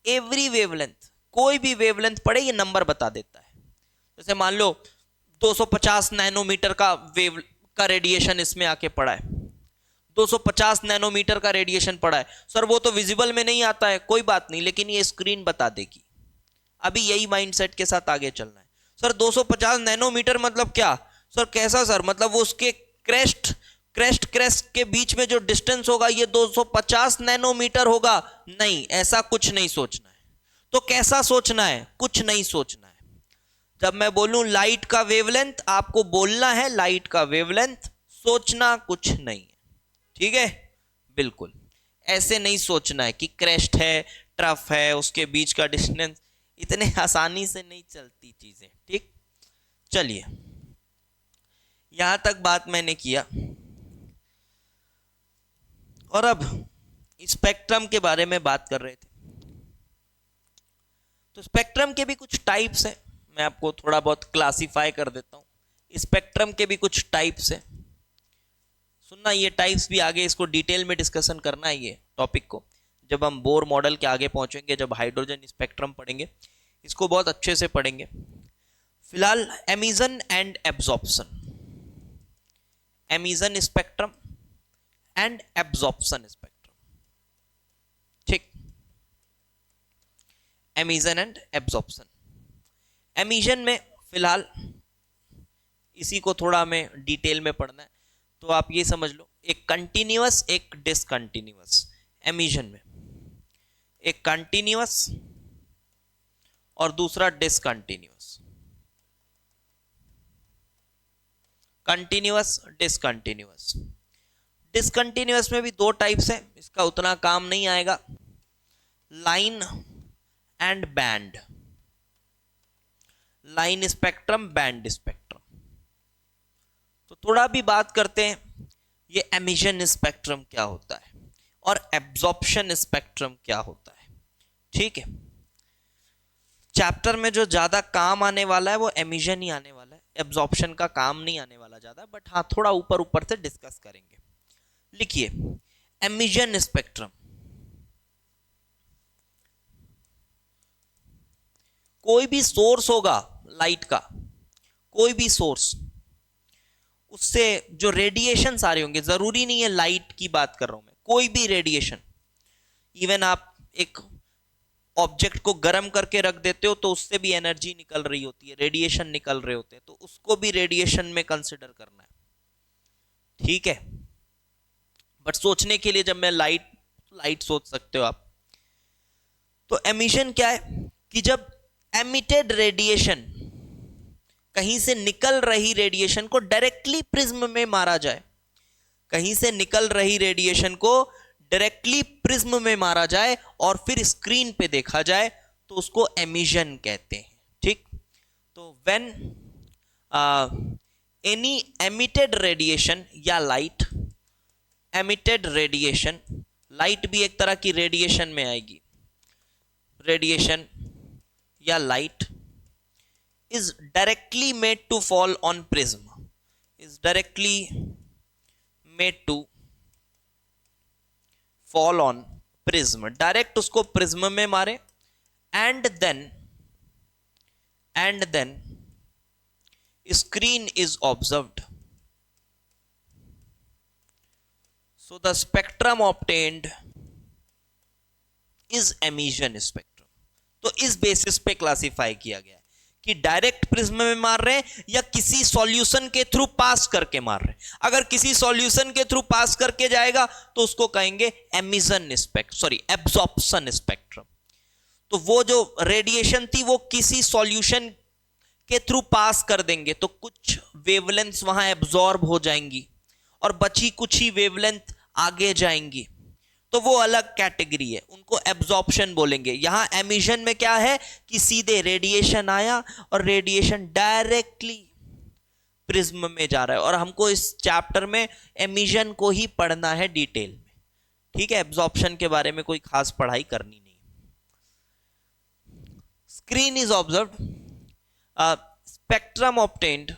every wavelength, कोई भी वेवलेंथ पड़े ये नंबर बता देता है। जैसे मान लो 250 नैनोमीटर का वेव का रेडिएशन इसमें आके पड़ा है, 250 नैनोमीटर का रेडिएशन पड़ा है, सर वो तो विजिबल में नहीं आता है, कोई बात नहीं, लेकिन ये स्क्रीन बता देगी। अभी यही माइंडसेट के साथ आगे चलना है। सर 250 नैनोमीटर मतलब क्या? सर कैसा सर? मतलब वो उसके क्रेस्ट के बीच में जो डिस्टेंस होगा ये 250 नैनोमीटर होगा? नहीं, ऐसा कुछ नहीं सोचना है। तो कैसा सोचना है? कुछ नहीं सोचना है। जब मैं बोलूं लाइट का वेवलेंथ, आपको बोलना है लाइट का वेवलेंथ, सोचना कुछ नहीं है। ठीक है, बिल्कुल ऐसे नहीं सोचना है कि क्रेस्ट है, ट्रफ है, उसके बीच का डिस्टेंस, इतने आसानी से नहीं चलती चीजें। ठीक, चलिए यहां तक बात मैंने किया, और अब स्पेक्ट्रम के बारे में बात कर रहे थे। तो स्पेक्ट्रम के भी कुछ टाइप्स हैं, मैं आपको थोड़ा बहुत क्लासिफाई कर देता हूं। स्पेक्ट्रम के भी कुछ टाइप्स हैं, सुनना, ये टाइप्स भी आगे इसको डिटेल में डिस्कशन करना है ये टॉपिक को, जब हम बोर मॉडल के आगे पहुंचेंगे, जब हाइड्रोजन स्पेक्ट्रम पढ़ेंगे, इसको बहुत अच्छे से पढ़ेंगे। फिलहाल emission and absorption, emission spectrum and absorption spectrum. ठीक, एमिशन एंड एब्जॉर्प्शन। एमिशन में फिलहाल इसी को थोड़ा हमें डिटेल में पढ़ना है, तो आप ये समझ लो, एक कंटिन्यूअस एक डिसकंटिन्यूअस। एमिशन में एक कंटिन्यूअस और दूसरा डिसकंटिन्यूअस। Continuous, discontinuous. डिसकंटिन्यूअस में भी दो टाइप्स हैं, इसका उतना काम नहीं आएगा, line and band. Line spectrum, band spectrum. तो थोड़ा भी बात करते हैं ये एमिशन स्पेक्ट्रम क्या होता है और एब्जॉर्प्शन स्पेक्ट्रम क्या होता है। ठीक है, चैप्टर में जो ज्यादा काम आने वाला है वो एमिशन ही आने वाला है, एब्जॉर्प्शन का काम नहीं आने वाला ज्यादा, बट हाँ थोड़ा ऊपर ऊपर से डिस्कस करेंगे। लिखिए, एमिशन स्पेक्ट्रम, कोई भी सोर्स होगा लाइट का, कोई भी सोर्स, उससे जो रेडिएशन आ रहे होंगे, जरूरी नहीं है लाइट की बात कर रहा हूं मैं, कोई भी रेडिएशन, इवन आप एक ऑब्जेक्ट को गर्म करके रख देते हो तो उससे भी एनर्जी निकल रही होती है, रेडिएशन निकल रहे होते हैं, तो उसको भी रेडिएशन में कंसिडर करना है। ठीक है, बट सोचने के लिए जब मैं लाइट सोच सकते हो आप, तो एमिशन क्या है कि जब एमिटेड रेडिएशन, कहीं से निकल रही रेडिएशन को डायरेक्टली प्रिज्म में मारा जाए, कहीं से निकल रही रेडिएशन को डायरेक्टली प्रिज्म में मारा जाए और फिर स्क्रीन पे देखा जाए, तो उसको एमिशन कहते हैं। ठीक, तो व्हेन एनी एमिटेड रेडिएशन या लाइट, एमिटेड रेडिएशन, लाइट भी एक तरह की रेडिएशन में आएगी, रेडिएशन या light is directly made to fall on prism, is directly made to fall on prism, direct उसको प्रिज्म में मारे, and then screen is observed, so the spectrum obtained is emission spectrum। तो इस बेसिस पे क्लासिफाई किया गया कि डायरेक्ट प्रिज्म में मार रहे हैं या किसी सॉल्यूशन के थ्रू पास करके मार रहे हैं। अगर किसी सॉल्यूशन के थ्रू पास करके जाएगा तो उसको कहेंगे एमिशन एब्जॉर्प्शन स्पेक्ट्रम। तो वो जो रेडिएशन थी वो किसी सॉल्यूशन के थ्रू पास कर देंगे तो कुछ वेवलेंथ वहां एब्जॉर्ब हो जाएंगी और बची कुछ ही वेवलेंथ आगे जाएंगी, तो वो अलग कैटेगरी है, उनको एब्जॉर्प्शन बोलेंगे। यहां एमिशन में क्या है कि सीधे रेडिएशन आया और रेडिएशन डायरेक्टली प्रिज्म में जा रहा है, और हमको इस चैप्टर में एमिशन को ही पढ़ना है डिटेल में। ठीक है, एब्जॉर्प्शन के बारे में कोई खास पढ़ाई करनी नहीं। Screen is observed, spectrum obtained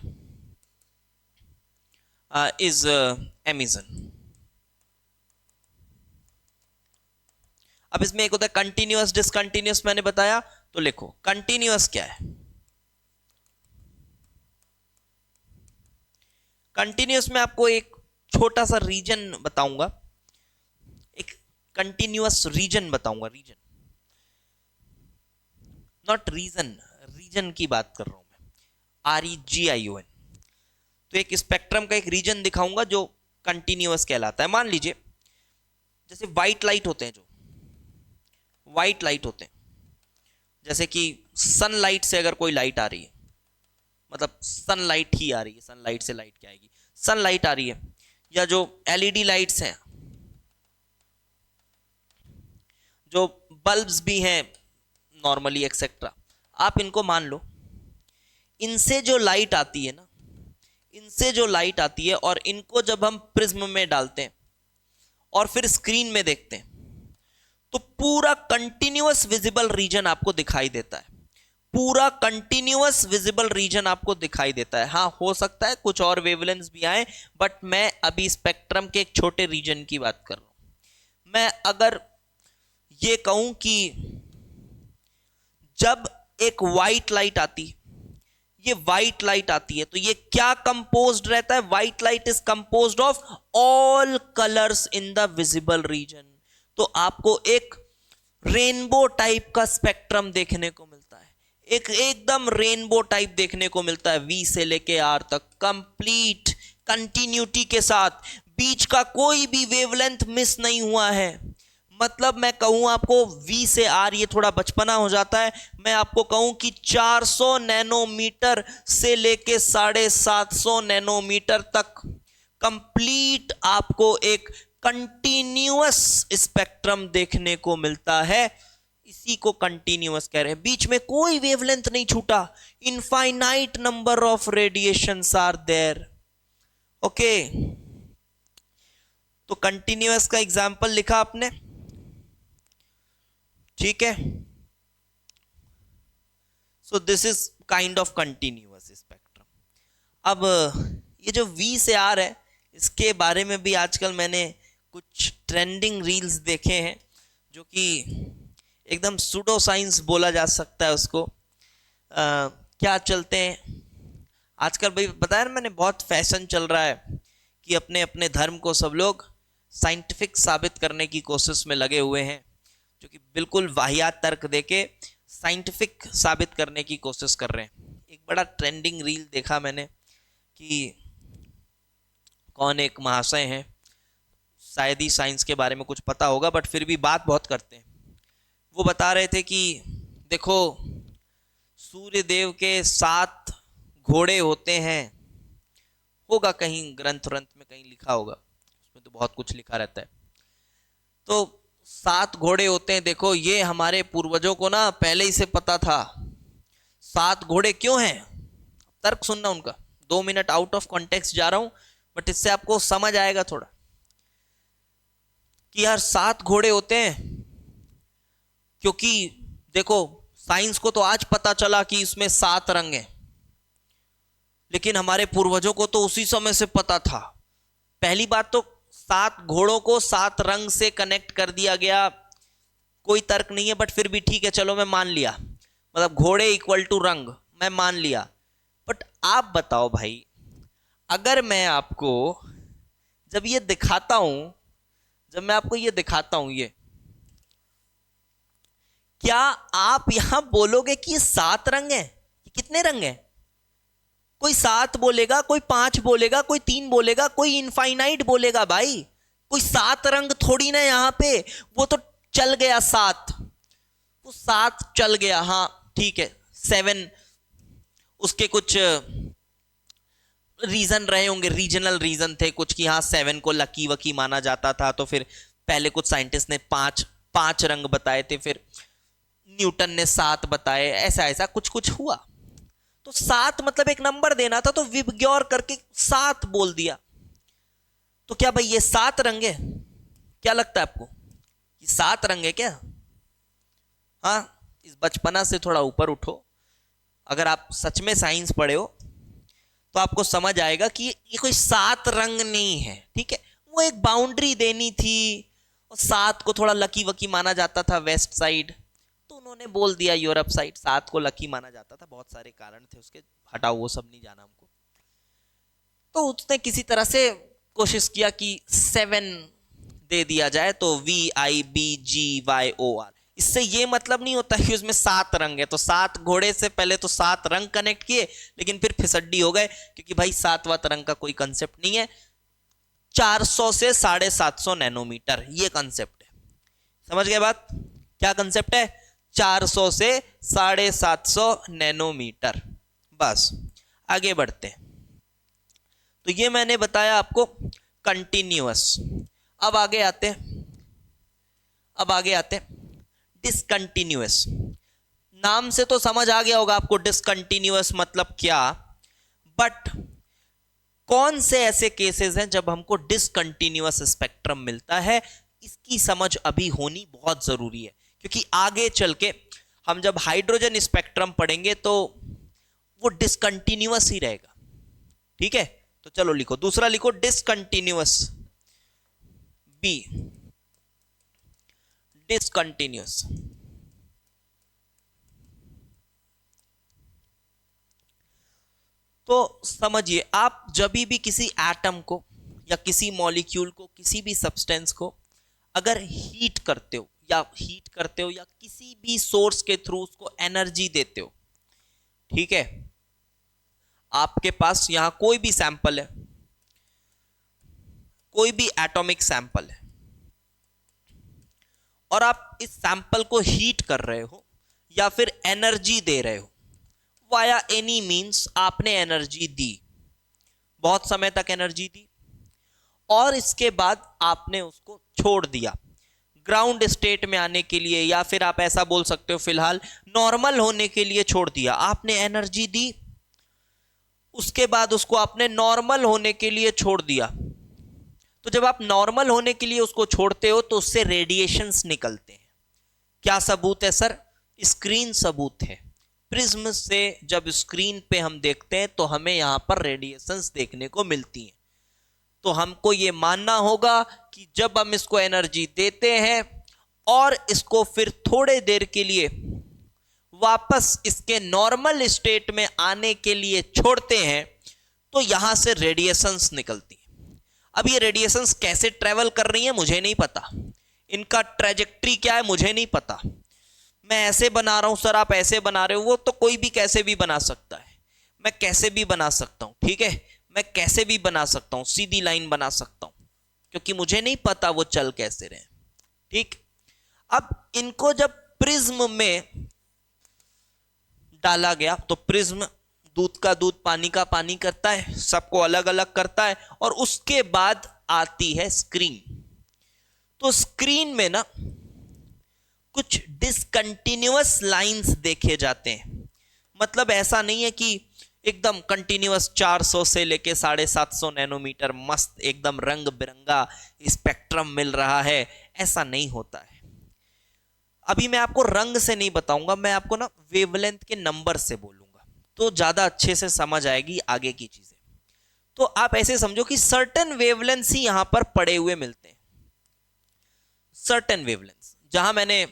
is emission. अब इसमें एक होता है कंटिन्यूअस डिसकंटिन्यूअस, मैंने बताया, तो लिखो कंटिन्यूअस क्या है। कंटिन्यूअस में आपको एक छोटा सा रीजन बताऊंगा, एक कंटिन्यूअस रीजन बताऊंगा, रीजन नॉट रीजन, रीजन की बात कर रहा हूं मैं, REGION। तो एक स्पेक्ट्रम का एक रीजन दिखाऊंगा जो कंटिन्यूअस कहलाता है। मान लीजिए जैसे व्हाइट लाइट होते हैं, जो व्हाइट लाइट होते हैं, जैसे कि सनलाइट से अगर कोई लाइट आ रही है, मतलब सनलाइट ही आ रही है, सनलाइट से लाइट क्या आएगी, सनलाइट आ रही है, या जो LED लाइट्स हैं, जो बल्ब्स भी हैं नॉर्मली एक्सेट्रा, आप इनको मान लो, इनसे जो लाइट आती है ना, इनसे जो लाइट आती है, और इनको जब हम प्रिज्म में डालते हैं और फिर स्क्रीन में देखते हैं, तो पूरा कंटिन्यूअस विजिबल रीजन आपको दिखाई देता है, पूरा कंटिन्यूअस विजिबल रीजन आपको दिखाई देता है। हाँ, हो सकता है कुछ और वेवलेंथ्स भी आए, बट मैं अभी स्पेक्ट्रम के एक छोटे रीजन की बात कर रहा हूं। मैं अगर ये कहूं कि जब एक व्हाइट लाइट आती है, ये व्हाइट लाइट आती है, तो ये क्या कंपोज्ड रहता है, white light is composed of all colours in the visible region. तो आपको एक रेनबो टाइप का स्पेक्ट्रम देखने को मिलता है, एक एकदम रेनबो टाइप देखने को मिलता है, V से लेके R तक कंप्लीट कंटिन्यूटी के साथ, बीच का कोई भी वेवलेंथ मिस नहीं हुआ है। मतलब मैं कहूं आपको V से R, ये थोड़ा बचपना हो जाता है, मैं आपको कहूं कि 400 नैनोमीटर से लेके 750 नैनोमीटर तक कंप्लीट आपको एक कंटिन्यूअस स्पेक्ट्रम देखने को मिलता है। इसी को कंटिन्यूअस कह रहे हैं, बीच में कोई वेवलेंथ नहीं छूटा, infinite number of radiations are there. Okay, तो कंटिन्यूअस का एग्जांपल लिखा आपने, ठीक है। So this is kind of continuous spectrum. अब ये जो V से R है, इसके बारे में भी आजकल मैंने कुछ ट्रेंडिंग रील्स देखे हैं, जो कि एकदम सुडो साइंस बोला जा सकता है उसको। क्या चलते हैं आजकल, भाई बताया ना मैंने, बहुत फैशन चल रहा है कि अपने अपने धर्म को सब लोग साइंटिफिक साबित करने की कोशिश में लगे हुए हैं, जो कि बिल्कुल वाहियात तर्क देके साइंटिफिक साबित करने की कोशिश कर रहे हैं। एक बड़ा ट्रेंडिंग रील देखा मैंने कि कौन एक महाशय हैं, शायद ही साइंस के बारे में कुछ पता होगा, बट फिर भी बात बहुत करते हैं। वो बता रहे थे कि देखो, सूर्य देव के 7 घोड़े होते हैं, होगा कहीं ग्रंथ में कहीं लिखा होगा, उसमें तो बहुत कुछ लिखा रहता है। तो 7 घोड़े होते हैं, देखो ये हमारे पूर्वजों को ना पहले ही से पता था। 7 घोड़े क्यों हैं, तर्क सुनना उनका। 2 मिनट आउट ऑफ कॉन्टेक्स्ट जा रहा हूं, बट इससे आपको समझ आएगा थोड़ा कि यार 7 घोड़े होते हैं, क्योंकि देखो साइंस को तो आज पता चला कि इसमें 7 रंग हैं, लेकिन हमारे पूर्वजों को तो उसी समय से पता था। पहली बात तो 7 घोड़ों को 7 रंग से कनेक्ट कर दिया गया, कोई तर्क नहीं है, बट फिर भी ठीक है, चलो मैं मान लिया, मतलब घोड़े इक्वल टू रंग, मैं मान लिया। बट आप बताओ भाई, अगर मैं आपको जब ये दिखाता हूं, जब मैं आपको ये दिखाता हूं, ये क्या आप यहां बोलोगे कि ये 7 रंग है? कितने रंग है? कोई 7 बोलेगा, कोई 5 बोलेगा, कोई 3 बोलेगा, कोई इनफाइनाइट बोलेगा भाई। कोई 7 रंग थोड़ी ना यहां पे, वो तो चल गया 7, वो 7 चल गया, हाँ ठीक है। 7 उसके कुछ रीजन रहे होंगे, रीजनल रीजन थे कुछ कि हाँ 7 को लकी वकी माना जाता था, तो फिर पहले कुछ साइंटिस्ट ने 5 रंग बताए थे, फिर न्यूटन ने 7 बताए, ऐसा ऐसा कुछ कुछ हुआ। तो 7 मतलब एक नंबर देना था, तो विबग्योर करके 7 बोल दिया। तो क्या भाई ये 7 रंग है? क्या लगता है आपको, ये 7 रंग है क्या? हाँ, इस बचपना से थोड़ा ऊपर उठो, अगर आप सच में साइंस पढ़े हो तो आपको समझ आएगा कि ये कोई 7 रंग नहीं है, ठीक है। वो एक बाउंड्री देनी थी, और 7 को थोड़ा लकी वकी माना जाता था वेस्ट साइड, तो उन्होंने बोल दिया यूरोप साइड 7 को लकी माना जाता था, बहुत सारे कारण थे उसके, हटाओ वो सब नहीं जाना हमको। तो उसने किसी तरह से कोशिश किया कि 7 दे दिया जाए, तो VIBGYOR। इससे ये मतलब नहीं होता कि उसमें 7 रंग है, तो 7 घोड़े से पहले तो 7 रंग कनेक्ट किए, लेकिन फिर फिसड्डी हो गए, क्योंकि भाई 7वां रंग का कोई कंसेप्ट नहीं है। 400 से 750 नैनोमीटर ये कंसेप्ट है, समझ गए बात? क्या कंसेप्ट है? 400 से 750 नैनोमीटर। बस आगे बढ़ते हैं। तो ये मैंने बताया आपको कंटिन्यूअस। अब आगे आते हैं डिसकंटिन्यूअस। नाम से तो समझ आ गया होगा आपको डिसकंटिन्यूअस मतलब क्या, बट कौन से ऐसे केसेस हैं जब हमको डिसकंटिन्यूअस स्पेक्ट्रम मिलता है, इसकी समझ अभी होनी बहुत जरूरी है, क्योंकि आगे चल के हम जब हाइड्रोजन स्पेक्ट्रम पढ़ेंगे तो वो डिसकंटिन्यूअस ही रहेगा। ठीक है, तो चलो लिखो, दूसरा लिखो डिसकंटिन्यूअस, बी डिसकंटिन्यूअस। तो समझिए, आप जब भी किसी एटम को या किसी मॉलिक्यूल को, किसी भी सब्सटेंस को अगर हीट करते हो या किसी भी सोर्स के थ्रू उसको एनर्जी देते हो, ठीक है, आपके पास यहां कोई भी सैंपल है, कोई भी एटॉमिक सैंपल है, और आप इस सैंपल को हीट कर रहे हो या फिर एनर्जी दे रहे हो, वाया एनी मींस आपने एनर्जी दी, बहुत समय तक एनर्जी दी, और इसके बाद आपने उसको छोड़ दिया ग्राउंड स्टेट में आने के लिए, या फिर आप ऐसा बोल सकते हो फिलहाल नॉर्मल होने के लिए छोड़ दिया। आपने एनर्जी दी, उसके बाद उसको आपने नॉर्मल होने के लिए छोड़ दिया। तो जब आप नॉर्मल होने के लिए उसको छोड़ते हो तो उससे रेडिएशंस निकलते हैं। क्या सबूत है सर? स्क्रीन सबूत है। प्रिज्म से जब स्क्रीन पे हम देखते हैं तो हमें यहां पर रेडिएशंस देखने को मिलती हैं। तो हमको ये मानना होगा कि जब हम इसको एनर्जी देते हैं और इसको फिर थोड़े देर के लिए वापस इसके नॉर्मल स्टेट में आने के लिए छोड़ते हैं, तो यहां से रेडिएशंस निकलती हैं। अब ये रेडिएशंस कैसे ट्रेवल कर रही हैं मुझे नहीं पता, इनका ट्रेजेक्ट्री क्या है मुझे नहीं पता। मैं ऐसे बना रहा हूं सर, आप ऐसे बना रहे हो, वो तो कोई भी कैसे भी बना सकता है, मैं कैसे भी बना सकता हूं, ठीक है, मैं कैसे भी बना सकता हूं, सीधी लाइन बना सकता हूं, क्योंकि मुझे नहीं पता वो चल कैसे रहे। ठीक, अब इनको जब प्रिज्म में डाला गया तो प्रिज्म दूध का दूध, पानी का पानी करता है, सबको अलग अलग करता है, और उसके बाद आती है स्क्रीन। तो स्क्रीन में ना कुछ डिसकंटिन्यूअस लाइंस देखे जाते हैं। मतलब ऐसा नहीं है कि एकदम कंटिन्यूअस 400 से लेके 750 नैनोमीटर मस्त एकदम रंग बिरंगा स्पेक्ट्रम मिल रहा है, ऐसा नहीं होता है। अभी मैं आपको रंग से नहीं बताऊंगा, मैं आपको ना वेवलेंथ के नंबर से बोलूंगा, तो ज्यादा अच्छे से समझ आएगी आगे की चीजें। तो आप ऐसे समझो कि सर्टेन वेवलेंथ्स ही यहां पर पड़े हुए मिलते हैं, सर्टेन वेवलेंथ्स। जहां मैंने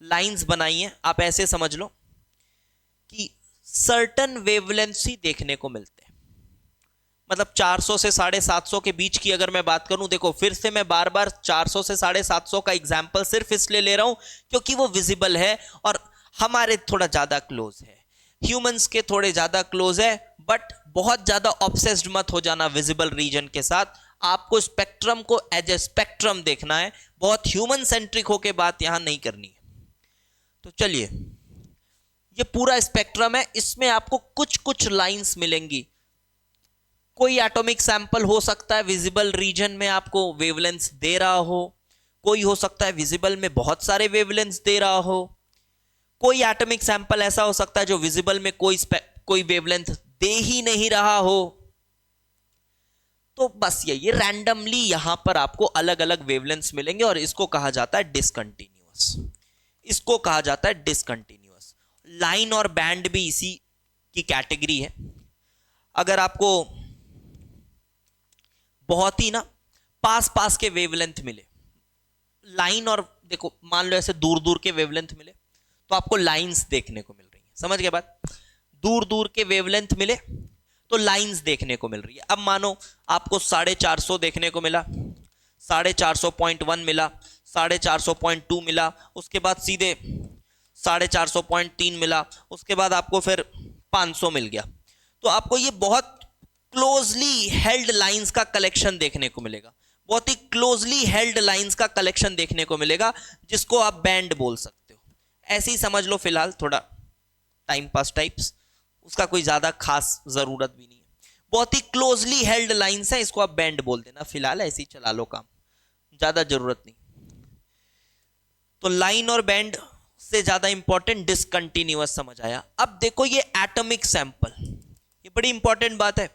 लाइंस बनाई हैं आप ऐसे समझ लो कि सर्टेन वेवलेंथ्स ही देखने को मिलते हैं। मतलब 400 से 750 के बीच की अगर मैं बात करूं, देखो फिर से मैं बार बार 400 से 750 का एग्जांपल सिर्फ इसलिए ले रहा हूं क्योंकि वो विजिबल है और हमारे थोड़ा ज्यादा क्लोज है, ह्यूमंस के थोड़े ज्यादा क्लोज है, बट बहुत ज्यादा ऑब्सेस्ड मत हो जाना विजिबल रीजन के साथ। आपको स्पेक्ट्रम को एज ए स्पेक्ट्रम देखना है, बहुत ह्यूमन सेंट्रिक होके बात यहां नहीं करनी है। तो चलिए, ये पूरा स्पेक्ट्रम है, इसमें आपको कुछ कुछ लाइंस मिलेंगी। कोई एटॉमिक सैंपल हो सकता है विजिबल रीजन में आपको वेवलेंथ्स दे रहा हो, कोई हो सकता है विजिबल में बहुत सारे वेवलेंथ्स दे रहा हो, कोई एटॉमिक सैंपल ऐसा हो सकता है जो विजिबल में कोई वेवलेंथ दे ही नहीं रहा हो। तो बस ये रैंडमली यहां पर आपको अलग अलग वेवलेंथ्स मिलेंगे और इसको कहा जाता है डिसकंटिन्यूअस, इसको कहा जाता है डिसकंटिन्यूअस। लाइन और बैंड भी इसी की कैटेगरी है। अगर आपको बहुत ही ना पास पास के वेवलेंथ मिले, लाइन और देखो, मान लो ऐसे दूर दूर के वेवलेंथ मिले तो आपको लाइंस देखने को मिल रही है, समझ गए बात? दूर दूर के वेवलेंथ मिले तो लाइंस देखने को मिल रही है। अब मानो आपको 450 देखने को मिला, 450.1 मिला, 450.2 मिला, उसके बाद सीधे 450.3 मिला, उसके बाद आपको फिर 500 मिल गया, तो आपको ये बहुत क्लोजली हेल्ड लाइंस का कलेक्शन देखने को मिलेगा, बहुत ही क्लोजली हेल्ड लाइंस का कलेक्शन देखने को मिलेगा, जिसको आप बैंड बोल सकते हो। ऐसे ही समझ लो फिलहाल, थोड़ा टाइम पास टाइप्स, उसका कोई ज्यादा खास जरूरत भी नहीं है। बहुत ही क्लोजली हेल्ड लाइंस है, इसको आप बैंड बोल देना, फिलहाल ऐसे ही चला लो काम, ज्यादा जरूरत नहीं। तो लाइन और बैंड से ज्यादा इंपॉर्टेंट डिसकंटिन्यूअस समझ आया। अब देखो ये एटॉमिक सैंपल, ये बड़ी इंपॉर्टेंट बात है।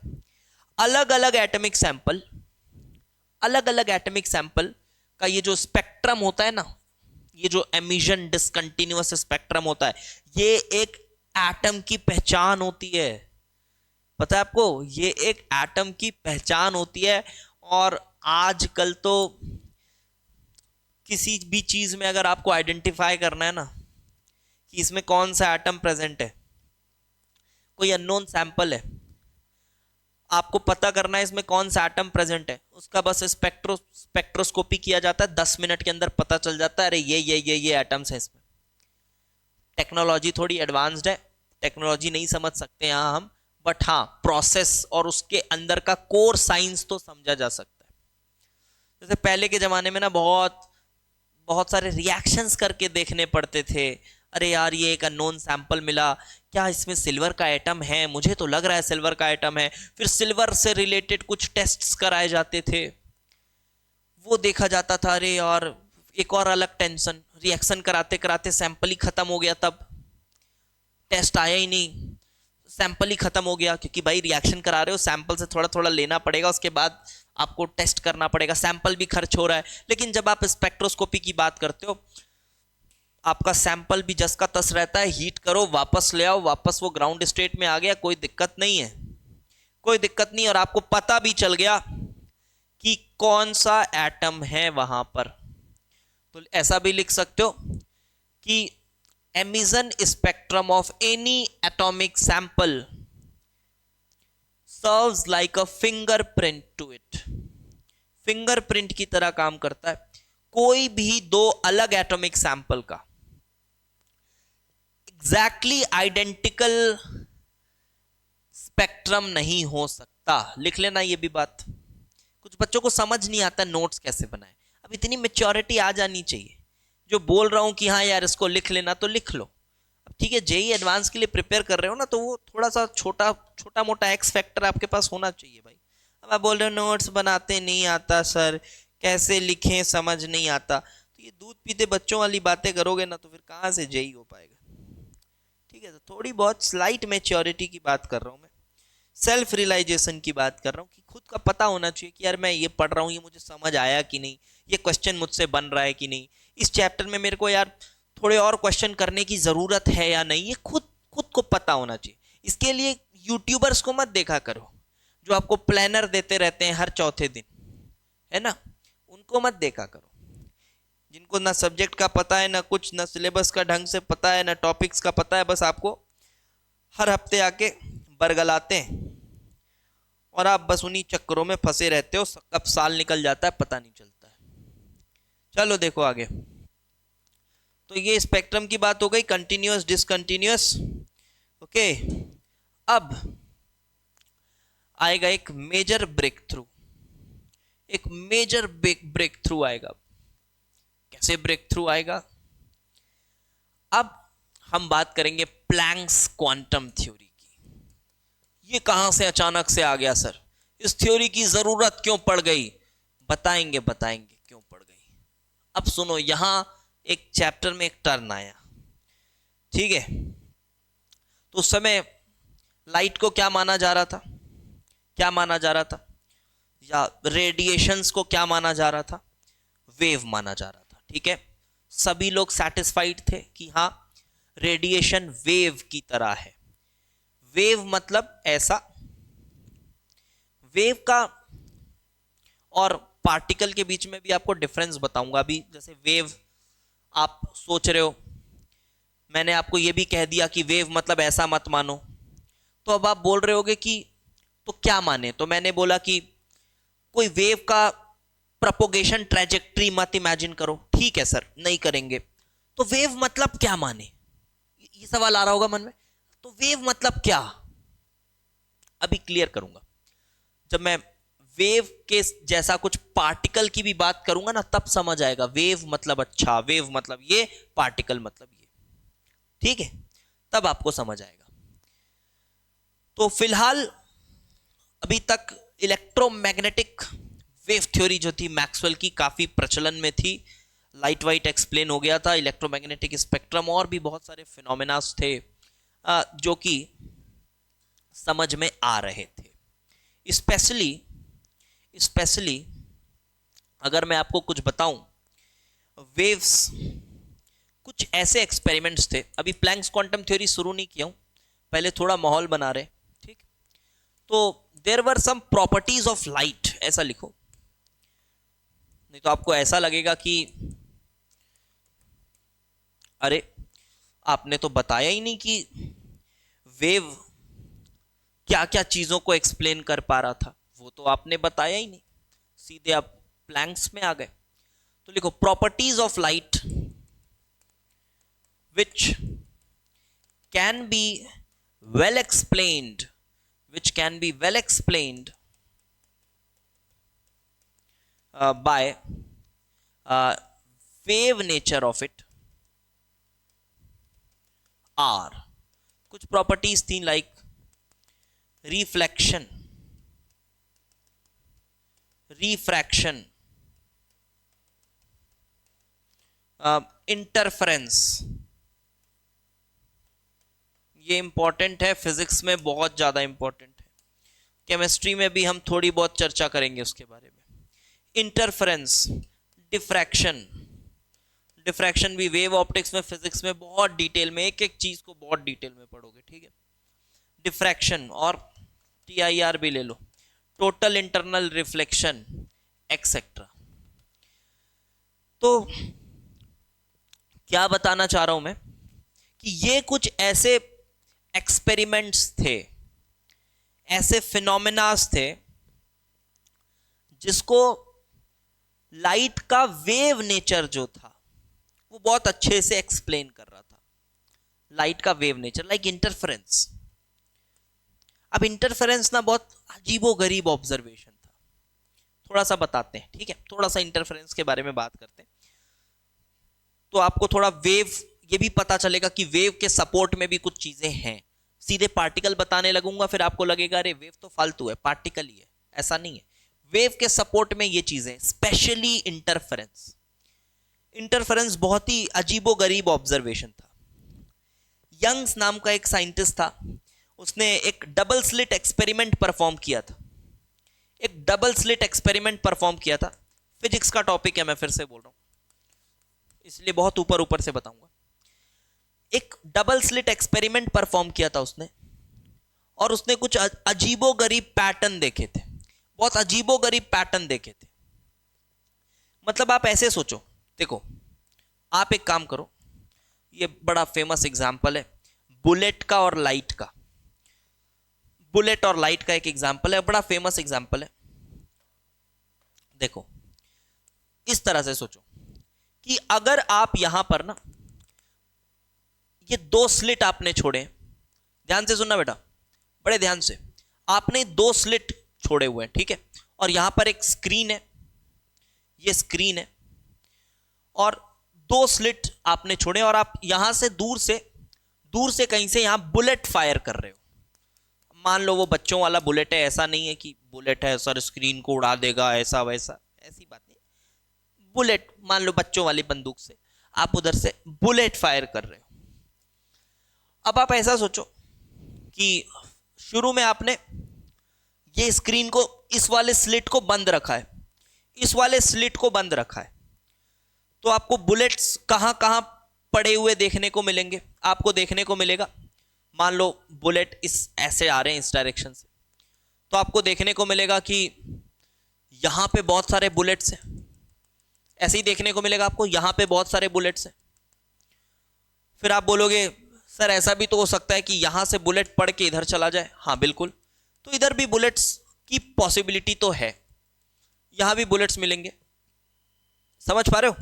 अलग अलग एटॉमिक सैंपल, अलग अलग एटॉमिक सैंपल का ये जो स्पेक्ट्रम होता है ना, ये जो एमिशन डिसकंटिन्यूअस स्पेक्ट्रम होता है, ये एक एटम की पहचान होती है। पता है आपको, ये एक एटम की पहचान होती है। और आजकल तो किसी भी चीज में अगर आपको आइडेंटिफाई करना है ना कि इसमें कौन सा एटम प्रेजेंट है, कोई अननोन सैंपल है, आपको पता करना है इसमें कौन सा एटम प्रेजेंट है, उसका बस स्पेक्ट्रोस्कोपी किया जाता है, 10 मिनट के अंदर पता चल जाता है, अरे ये एटम्स है इसमें। टेक्नोलॉजी थोड़ी एडवांस्ड है, टेक्नोलॉजी नहीं समझ सकते यहाँ हम, बट हाँ प्रोसेस और उसके अंदर का कोर साइंस तो समझा जा सकता है। जैसे पहले के जमाने में ना बहुत बहुत सारे रिएक्शंस करके देखने पड़ते थे, अरे यार ये एक अननोन सैंपल मिला, क्या इसमें सिल्वर का एटम है, मुझे तो लग रहा है सिल्वर का एटम है। फिर सिल्वर से रिलेटेड कुछ टेस्ट्स कराए जाते थे, वो देखा जाता था, अरे यार एक और अलग टेंशन, रिएक्शन कराते कराते सैंपल ही खत्म हो गया, तब टेस्ट आया ही नहीं, सैंपल ही खत्म हो गया। क्योंकि भाई रिएक्शन करा रहे हो, सैंपल से थोड़ा थोड़ा लेना पड़ेगा, उसके बाद आपको टेस्ट करना पड़ेगा, सैंपल भी खर्च हो रहा है। लेकिन जब आप स्पेक्ट्रोस्कोपी की बात करते हो, आपका सैंपल भी जस का तस रहता है, हीट करो वापस ले आओ, वापस वो ग्राउंड स्टेट में आ गया, कोई दिक्कत नहीं है, कोई दिक्कत नहीं। और आपको पता भी चल गया कि कौन सा एटम है वहां पर। तो ऐसा भी लिख सकते हो कि emission spectrum of any atomic sample serves like a fingerprint to it। Fingerprint की तरह काम करता है। कोई भी दो अलग एटॉमिक सैंपल का एग्जैक्टली आइडेंटिकल स्पेक्ट्रम नहीं हो सकता। लिख लेना ये भी बात, कुछ बच्चों को समझ नहीं आता नोट्स कैसे बनाए। अब इतनी मेच्योरिटी आ जानी चाहिए, जो बोल रहा हूं कि हाँ यार इसको लिख लेना तो लिख लो। अब ठीक है, जेई एडवांस के लिए प्रिपेयर कर रहे हो ना, तो वो थोड़ा सा छोटा छोटा मोटा एक्स फैक्टर आपके पास होना चाहिए भाई। अब आप बोल रहे हो नोट्स बनाते नहीं आता सर, कैसे लिखें समझ नहीं आता, तो ये दूध पीते बच्चों वाली बातें करोगे ना तो फिर कहाँ से जेई हो पाएगा। ठीक है, तो थोड़ी बहुत स्लाइट मेच्योरिटी की बात कर रहा हूँ मैं, सेल्फ रियलाइजेशन की बात कर रहा हूँ कि खुद का पता होना चाहिए कि यार मैं ये पढ़ रहा हूँ, ये मुझे समझ आया कि नहीं, ये क्वेश्चन मुझसे बन रहा है कि नहीं, इस चैप्टर में मेरे को यार थोड़े और क्वेश्चन करने की ज़रूरत है या नहीं, ये खुद खुद को पता होना चाहिए। इसके लिए यूट्यूबर्स को मत देखा करो जो आपको प्लानर देते रहते हैं हर चौथे दिन, है ना, उनको मत देखा करो। जिनको ना सब्जेक्ट का पता है, ना कुछ, ना सिलेबस का ढंग से पता है, ना टॉपिक्स का पता है, बस आपको हर हफ्ते आके बरगलाते हैं और आप बस उन्हीं चक्करों में फंसे रहते हो, कब साल निकल जाता है पता नहीं चलता है। चलो देखो आगे। तो ये स्पेक्ट्रम की बात हो गई, कंटिन्यूअस डिसकंटिन्यूअस। ओके, अब आएगा एक मेजर ब्रेक थ्रू, एक मेजर ब्रेक थ्रू आएगा। कैसे ब्रेक थ्रू आएगा? अब हम बात करेंगे प्लैंक्स क्वांटम थ्योरी की। ये कहां से अचानक से आ गया सर, इस थ्योरी की जरूरत क्यों पड़ गई? बताएंगे बताएंगे क्यों पड़ गई। अब सुनो, यहां एक चैप्टर में एक टर्न आया, ठीक है, तो उस समय लाइट को क्या माना जा रहा था, क्या माना जा रहा था, या रेडिएशंस को क्या माना जा रहा था? वेव माना जा रहा था। ठीक है, सभी लोग सेटिस्फाइड थे कि हाँ रेडिएशन वेव की तरह है। वेव मतलब ऐसा, वेव का और पार्टिकल के बीच में भी आपको डिफरेंस बताऊंगा। अभी जैसे वेव आप सोच रहे हो, मैंने आपको ये भी कह दिया कि वेव मतलब ऐसा मत मानो, तो अब आप बोल रहे होगे कि तो क्या माने। तो मैंने बोला कि कोई वेव का प्रोपोगेशन ट्रैजेक्टरी मत इमेजिन करो। ठीक है सर, नहीं करेंगे। तो वेव मतलब क्या माने, ये सवाल आ रहा होगा मन में। तो वेव मतलब क्या, अभी क्लियर करूंगा। जब मैं वेव के जैसा कुछ पार्टिकल की भी बात करूंगा ना, तब समझ आएगा वेव मतलब अच्छा, वेव मतलब ये, पार्टिकल मतलब ये। ठीक है, तब आपको समझ आएगा। तो फिलहाल अभी तक इलेक्ट्रोमैग्नेटिक वेव थ्योरी जो थी मैक्सवेल की, काफी प्रचलन में थी। लाइट वाइट एक्सप्लेन हो गया था, इलेक्ट्रोमैग्नेटिक स्पेक्ट्रम और भी बहुत सारे फिनोमेनास थे जो कि समझ में आ रहे थे। स्पेशली अगर मैं आपको कुछ बताऊं, वेव्स कुछ ऐसे एक्सपेरिमेंट्स थे। अभी प्लैंक्स क्वांटम थ्योरी शुरू नहीं किया हूं, पहले थोड़ा माहौल बना रहे। ठीक, तो there were some properties of light, ऐसा लिखो, नहीं तो आपको ऐसा लगेगा कि अरे आपने तो बताया ही नहीं कि वेव क्या क्या चीजों को एक्सप्लेन कर पा रहा था। वो तो आपने बताया ही नहीं, सीधे आप प्लैंक्स में आ गए। तो लिखो properties of light which can be well explained, by wave nature of it are, कुछ प्रॉपर्टीज थी लाइक रिफ्लेक्शन, रिफ्रैक्शन, इंटरफेरेंस। ये इंपॉर्टेंट है, फिजिक्स में बहुत ज्यादा इंपॉर्टेंट है, केमिस्ट्री में भी हम थोड़ी बहुत चर्चा करेंगे उसके बारे में। इंटरफेरेंस, डिफ्रैक्शन, डिफ्रैक्शन भी वेव ऑप्टिक्स में, फिजिक्स में बहुत डिटेल में, एक एक चीज को बहुत डिटेल में पढ़ोगे। ठीक है, डिफ्रैक्शन और TIR भी ले लो, टोटल इंटरनल रिफ्लेक्शन एक्सेट्रा। तो क्या बताना चाह रहा हूं मैं कि ये कुछ ऐसे एक्सपेरिमेंट्स थे, ऐसे फिनोमेनास थे जिसको लाइट का वेव नेचर जो था वो बहुत अच्छे से एक्सप्लेन कर रहा था। लाइट का वेव नेचर लाइक इंटरफेरेंस। अब इंटरफेरेंस ना बहुत अजीबोगरीब ऑब्जर्वेशन था, थोड़ा सा बताते हैं। ठीक है, थोड़ा सा इंटरफेरेंस के बारे में बात करते हैं, तो आपको थोड़ा वेव ये भी पता चलेगा कि वेव के सपोर्ट में भी कुछ चीजें हैं। सीधे पार्टिकल बताने लगूंगा फिर आपको लगेगा अरे वेव तो फालतू है, पार्टिकल ही है। ऐसा नहीं है, वेव के सपोर्ट में ये चीजें, स्पेशली इंटरफेरेंस। इंटरफेरेंस बहुत ही अजीबोगरीब ऑब्जर्वेशन था। यंग्स नाम का एक साइंटिस्ट था, उसने एक डबल स्लिट एक्सपेरिमेंट परफॉर्म किया था। एक डबल स्लिट एक्सपेरिमेंट परफॉर्म किया था। फिजिक्स का टॉपिक है, मैं फिर से बोल रहा हूं, इसलिए बहुत ऊपर ऊपर से बताऊंगा। एक डबल स्लिट एक्सपेरिमेंट परफॉर्म किया था उसने, और उसने कुछ अजीबोगरीब पैटर्न देखे थे, बहुत अजीबोगरीब पैटर्न देखे थे। मतलब आप ऐसे सोचो, देखो आप एक काम करो, ये बड़ा फेमस एग्जांपल है बुलेट का और लाइट का। बुलेट और लाइट का एक एग्जांपल है, बड़ा फेमस एग्जांपल है। देखो इस तरह से सोचो कि अगर आप यहां पर ना ये दो स्लिट आपने छोड़े, ध्यान से सुनना बेटा, बड़े ध्यान से, आपने दो स्लिट छोड़े हुए हैं। ठीक है, और यहां पर एक स्क्रीन है, ये स्क्रीन है, और दो स्लिट आपने छोड़े, और आप यहां से दूर से कहीं से यहां बुलेट फायर कर रहे हो। मान लो वो बच्चों वाला बुलेट है, ऐसा नहीं है कि बुलेट है सर स्क्रीन को उड़ा देगा ऐसा वैसा, ऐसी बात नहीं। बुलेट मान लो बच्चों वाली बंदूक से आप उधर से बुलेट फायर कर रहे हो। अब आप ऐसा सोचो कि शुरू में आपने ये स्क्रीन को, इस वाले स्लिट को बंद रखा है, इस वाले स्लिट को बंद रखा है, तो आपको बुलेट्स कहां कहां पड़े हुए देखने को मिलेंगे। आपको देखने को मिलेगा, मान लो बुलेट इस ऐसे आ रहे हैं इस डायरेक्शन से, तो आपको देखने को मिलेगा कि यहां पे बहुत सारे बुलेट्स हैं, ऐसे ही देखने को मिलेगा आपको, यहां पे बहुत सारे बुलेट्स हैं। फिर आप बोलोगे सर ऐसा भी तो हो सकता है कि यहां से बुलेट पड़ के इधर चला जाए। हाँ बिल्कुल, तो इधर भी बुलेट्स की पॉसिबिलिटी तो है, यहां भी बुलेट्स मिलेंगे। समझ पा रहे हो?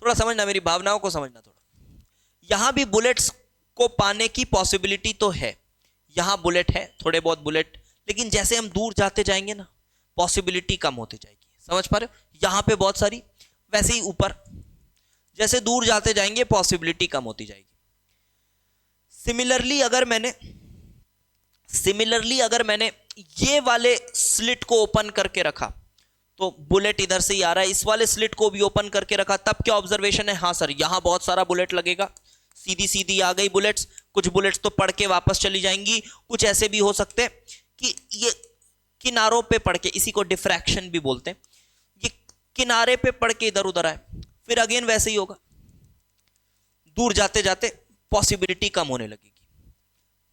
थोड़ा समझना, मेरी भावनाओं को समझना थोड़ा। यहां भी बुलेट्स को पाने की पॉसिबिलिटी तो है, यहां बुलेट है, थोड़े बहुत बुलेट, लेकिन जैसे हम दूर जाते जाएंगे ना पॉसिबिलिटी कम होती जाएगी। समझ पा रहे हो? यहां पे बहुत सारी, वैसे ही ऊपर जैसे दूर जाते जाएंगे पॉसिबिलिटी कम होती जाएगी। सिमिलरली अगर मैंने ये वाले स्लिट को ओपन करके रखा तो बुलेट इधर से ही आ रहा है, इस वाले स्लिट को भी ओपन करके रखा, तब क्या ऑब्जर्वेशन है? हाँ सर, यहां बहुत सारा बुलेट लगेगा, सीधी सीधी आ गई बुलेट्स, कुछ बुलेट्स तो पड़ के वापस चली जाएंगी, कुछ ऐसे भी हो सकते हैं कि ये किनारों पे पड़ के, इसी को डिफ्रैक्शन भी बोलते हैं, ये किनारे पे पड़ के इधर उधर आए, फिर अगेन वैसे ही होगा, दूर जाते जाते पॉसिबिलिटी कम होने लगेगी।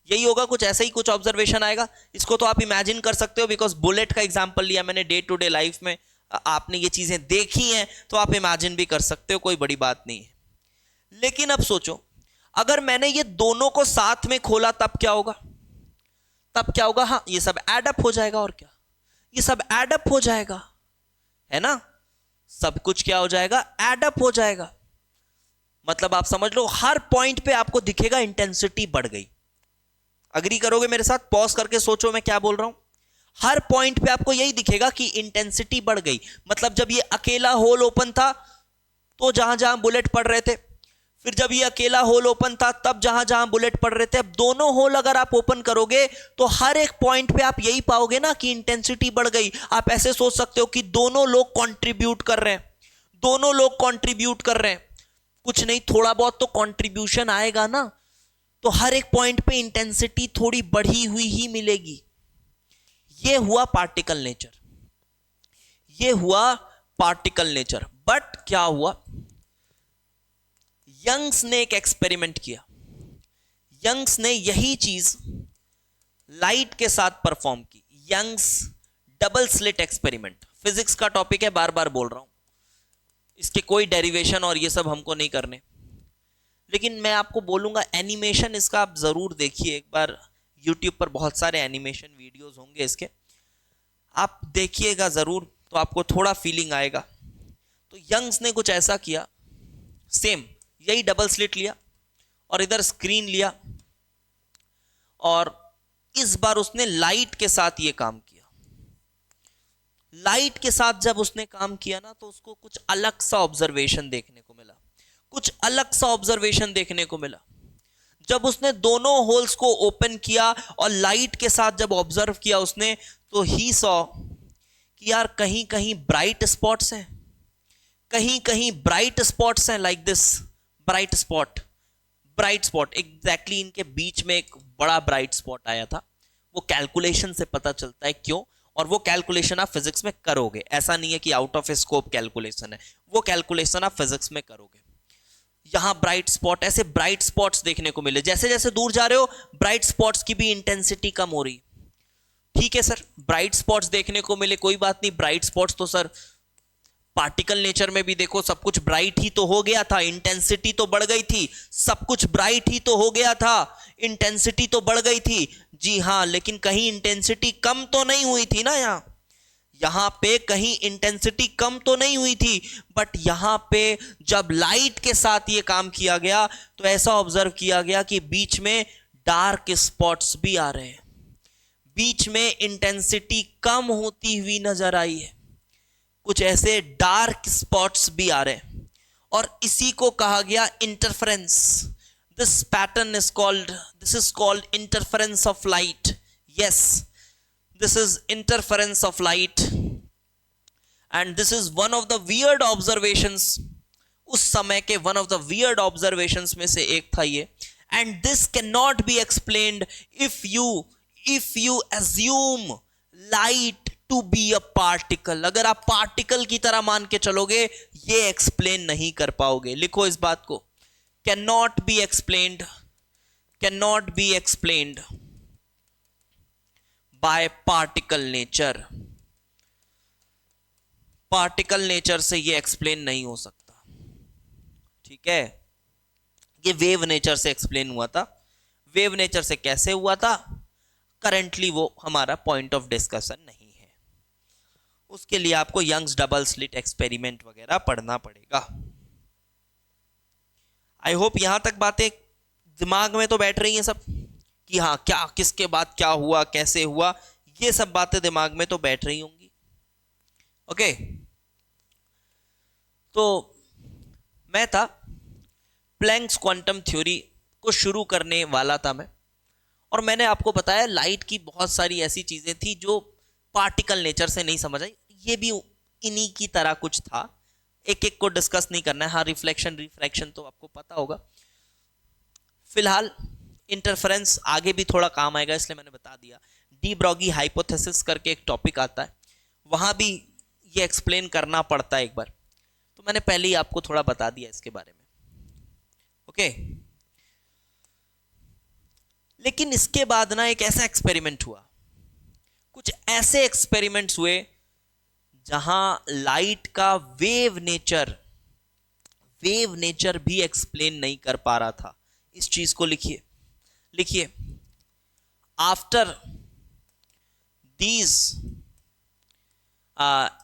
यही होगा, कुछ ऐसे ही कुछ ऑब्जर्वेशन आएगा। इसको तो आप इमेजिन कर सकते हो, बिकॉज बुलेट का एग्जांपल लिया मैंने, डे टू डे लाइफ में आपने ये चीजें देखी हैं तो आप इमेजिन भी कर सकते हो, कोई बड़ी बात नहीं है। लेकिन अब सोचो अगर मैंने ये दोनों को साथ में खोला तब क्या होगा? तब क्या होगा? हाँ, ये सब एड अप हो जाएगा, और क्या, ये सब एड अप हो जाएगा, है ना? सब कुछ क्या हो जाएगा? एड अप हो जाएगा। मतलब आप समझ लो हर पॉइंट पे आपको दिखेगा इंटेंसिटी बढ़ गई। अग्री करोगे मेरे साथ? पॉज करके सोचो मैं क्या बोल रहा हूं। हर पॉइंट पे आपको यही दिखेगा कि इंटेंसिटी बढ़ गई। मतलब जब ये अकेला होल ओपन था तो जहां जहां बुलेट पड़ रहे थे, फिर जब ये अकेला होल ओपन था तब जहां जहां बुलेट पड़ रहे थे। अब दोनों होल अगर आप ओपन करोगे तो हर एक पॉइंट पे आप यही पाओगे ना कि इंटेंसिटी बढ़ गई। आप ऐसे सोच सकते हो कि दोनों लोग कंट्रीब्यूट कर रहे हैं, दोनों लोग कंट्रीब्यूट कर रहे हैं, कुछ नहीं थोड़ा बहुत तो कंट्रीब्यूशन आएगा ना, तो हर एक पॉइंट पे इंटेंसिटी थोड़ी बढ़ी हुई ही मिलेगी। ये हुआ पार्टिकल नेचर, ये हुआ पार्टिकल नेचर। बट क्या हुआ, यंग्स ने एक एक्सपेरिमेंट किया। यंग्स ने यही चीज लाइट के साथ परफॉर्म की। Young's double slit experiment, physics का टॉपिक है, बार बार बोल रहा हूं, इसके कोई डेरिवेशन और ये सब हमको नहीं करने, लेकिन मैं आपको बोलूंगा एनिमेशन इसका आप जरूर देखिए एक बार। यूट्यूब पर बहुत सारे एनिमेशन वीडियोस होंगे इसके, आप देखिएगा जरूर, तो आपको थोड़ा फीलिंग आएगा। तो यंग्स ने कुछ ऐसा किया, सेम यही डबल स्लिट लिया और इधर स्क्रीन लिया, और इस बार उसने लाइट के साथ ये काम किया। लाइट के साथ जब उसने काम किया ना तो उसको कुछ अलग सा ऑब्जर्वेशन देखने को मिला, कुछ अलग सा ऑब्जर्वेशन देखने को मिला। जब उसने दोनों होल्स को ओपन किया और लाइट के साथ जब ऑब्जर्व किया उसने, तो ही सॉ कि यार कहीं कहीं ब्राइट स्पॉट्स हैं, कहीं कहीं ब्राइट स्पॉट्स हैं, like this bright spot, bright spot exactly इनके बीच में एक बड़ा ब्राइट स्पॉट आया था। वो कैलकुलेशन से पता चलता है क्यों, और वो कैलकुलेशन आप फिजिक्स में करोगे, ऐसा नहीं है कि आउट ऑफ स्कोप कैलकुलेशन है, वो कैलकुलेशन आप फिजिक्स में करोगे। यहां ब्राइट स्पॉट, ऐसे ब्राइट स्पॉट्स देखने को मिले। जैसे जैसे दूर जा रहे हो ब्राइट स्पॉट्स की भी इंटेंसिटी कम हो रही। ठीक है सर, ब्राइट स्पॉट्स देखने को मिले, कोई बात नहीं, ब्राइट स्पॉट्स तो सर पार्टिकल नेचर में भी देखो सब कुछ ब्राइट ही तो हो गया था, इंटेंसिटी तो बढ़ गई थी, सब कुछ ब्राइट ही तो हो गया था, इंटेंसिटी तो बढ़ गई थी। जी हां, लेकिन कहीं इंटेंसिटी कम तो नहीं हुई थी ना, यहां पे कहीं इंटेंसिटी कम तो नहीं हुई थी। बट यहां पे जब लाइट के साथ ये काम किया गया तो ऐसा ऑब्जर्व किया गया कि बीच में डार्क स्पॉट्स भी आ रहे हैं, बीच में इंटेंसिटी कम होती हुई नजर आई है, कुछ ऐसे डार्क स्पॉट्स भी आ रहे हैं, और इसी को कहा गया interference. This pattern is called, this is called interference of light. Yes, this is interference of light, and this is one of the weird observations, उस समय के one of the weird observations में से एक था ये। and this cannot be explained if you assume light to be a particle। अगर आप पार्टिकल की तरह मान के चलोगे ये एक्सप्लेन नहीं कर पाओगे। लिखो इस बात को, cannot be explained, cannot be explained by particle nature। Particle nature से ये एक्सप्लेन नहीं हो सकता, ठीक है। ये वेव नेचर से एक्सप्लेन हुआ था। वेव नेचर से कैसे हुआ था, करंटली वो हमारा पॉइंट ऑफ डिस्कशन नहीं है। उसके लिए आपको यंग्स डबल स्लिट एक्सपेरिमेंट वगैरह पढ़ना पड़ेगा। आई होप यहां तक बातें दिमाग में तो बैठ रही हैं सब, कि हाँ क्या किसके बाद क्या हुआ, कैसे हुआ, ये सब बातें दिमाग में तो बैठ रही होंगी। ओके, तो मैं था प्लैंक्स क्वांटम थ्योरी को शुरू करने वाला था मैं, और मैंने आपको बताया लाइट की बहुत सारी ऐसी चीजें थी जो पार्टिकल नेचर से नहीं समझ आई। ये भी इन्हीं की तरह कुछ था, एक एक को डिस्कस नहीं करना है। हाँ, रिफ्लेक्शन रिफ्रैक्शन तो आपको पता होगा। फिलहाल इंटरफेरेंस आगे भी थोड़ा काम आएगा, इसलिए मैंने बता दिया। डी ब्रॉगी हाइपोथेसिस करके एक टॉपिक आता है, वहां भी ये एक्सप्लेन करना पड़ता है एक बार, तो मैंने पहले ही आपको थोड़ा बता दिया इसके बारे में। ओके, लेकिन इसके बाद ना एक ऐसा एक्सपेरिमेंट हुआ, कुछ ऐसे एक्सपेरिमेंट्स हुए जहां लाइट का वेव नेचर भी एक्सप्लेन नहीं कर पा रहा था। इस चीज को लिखिए, लिखिए, after these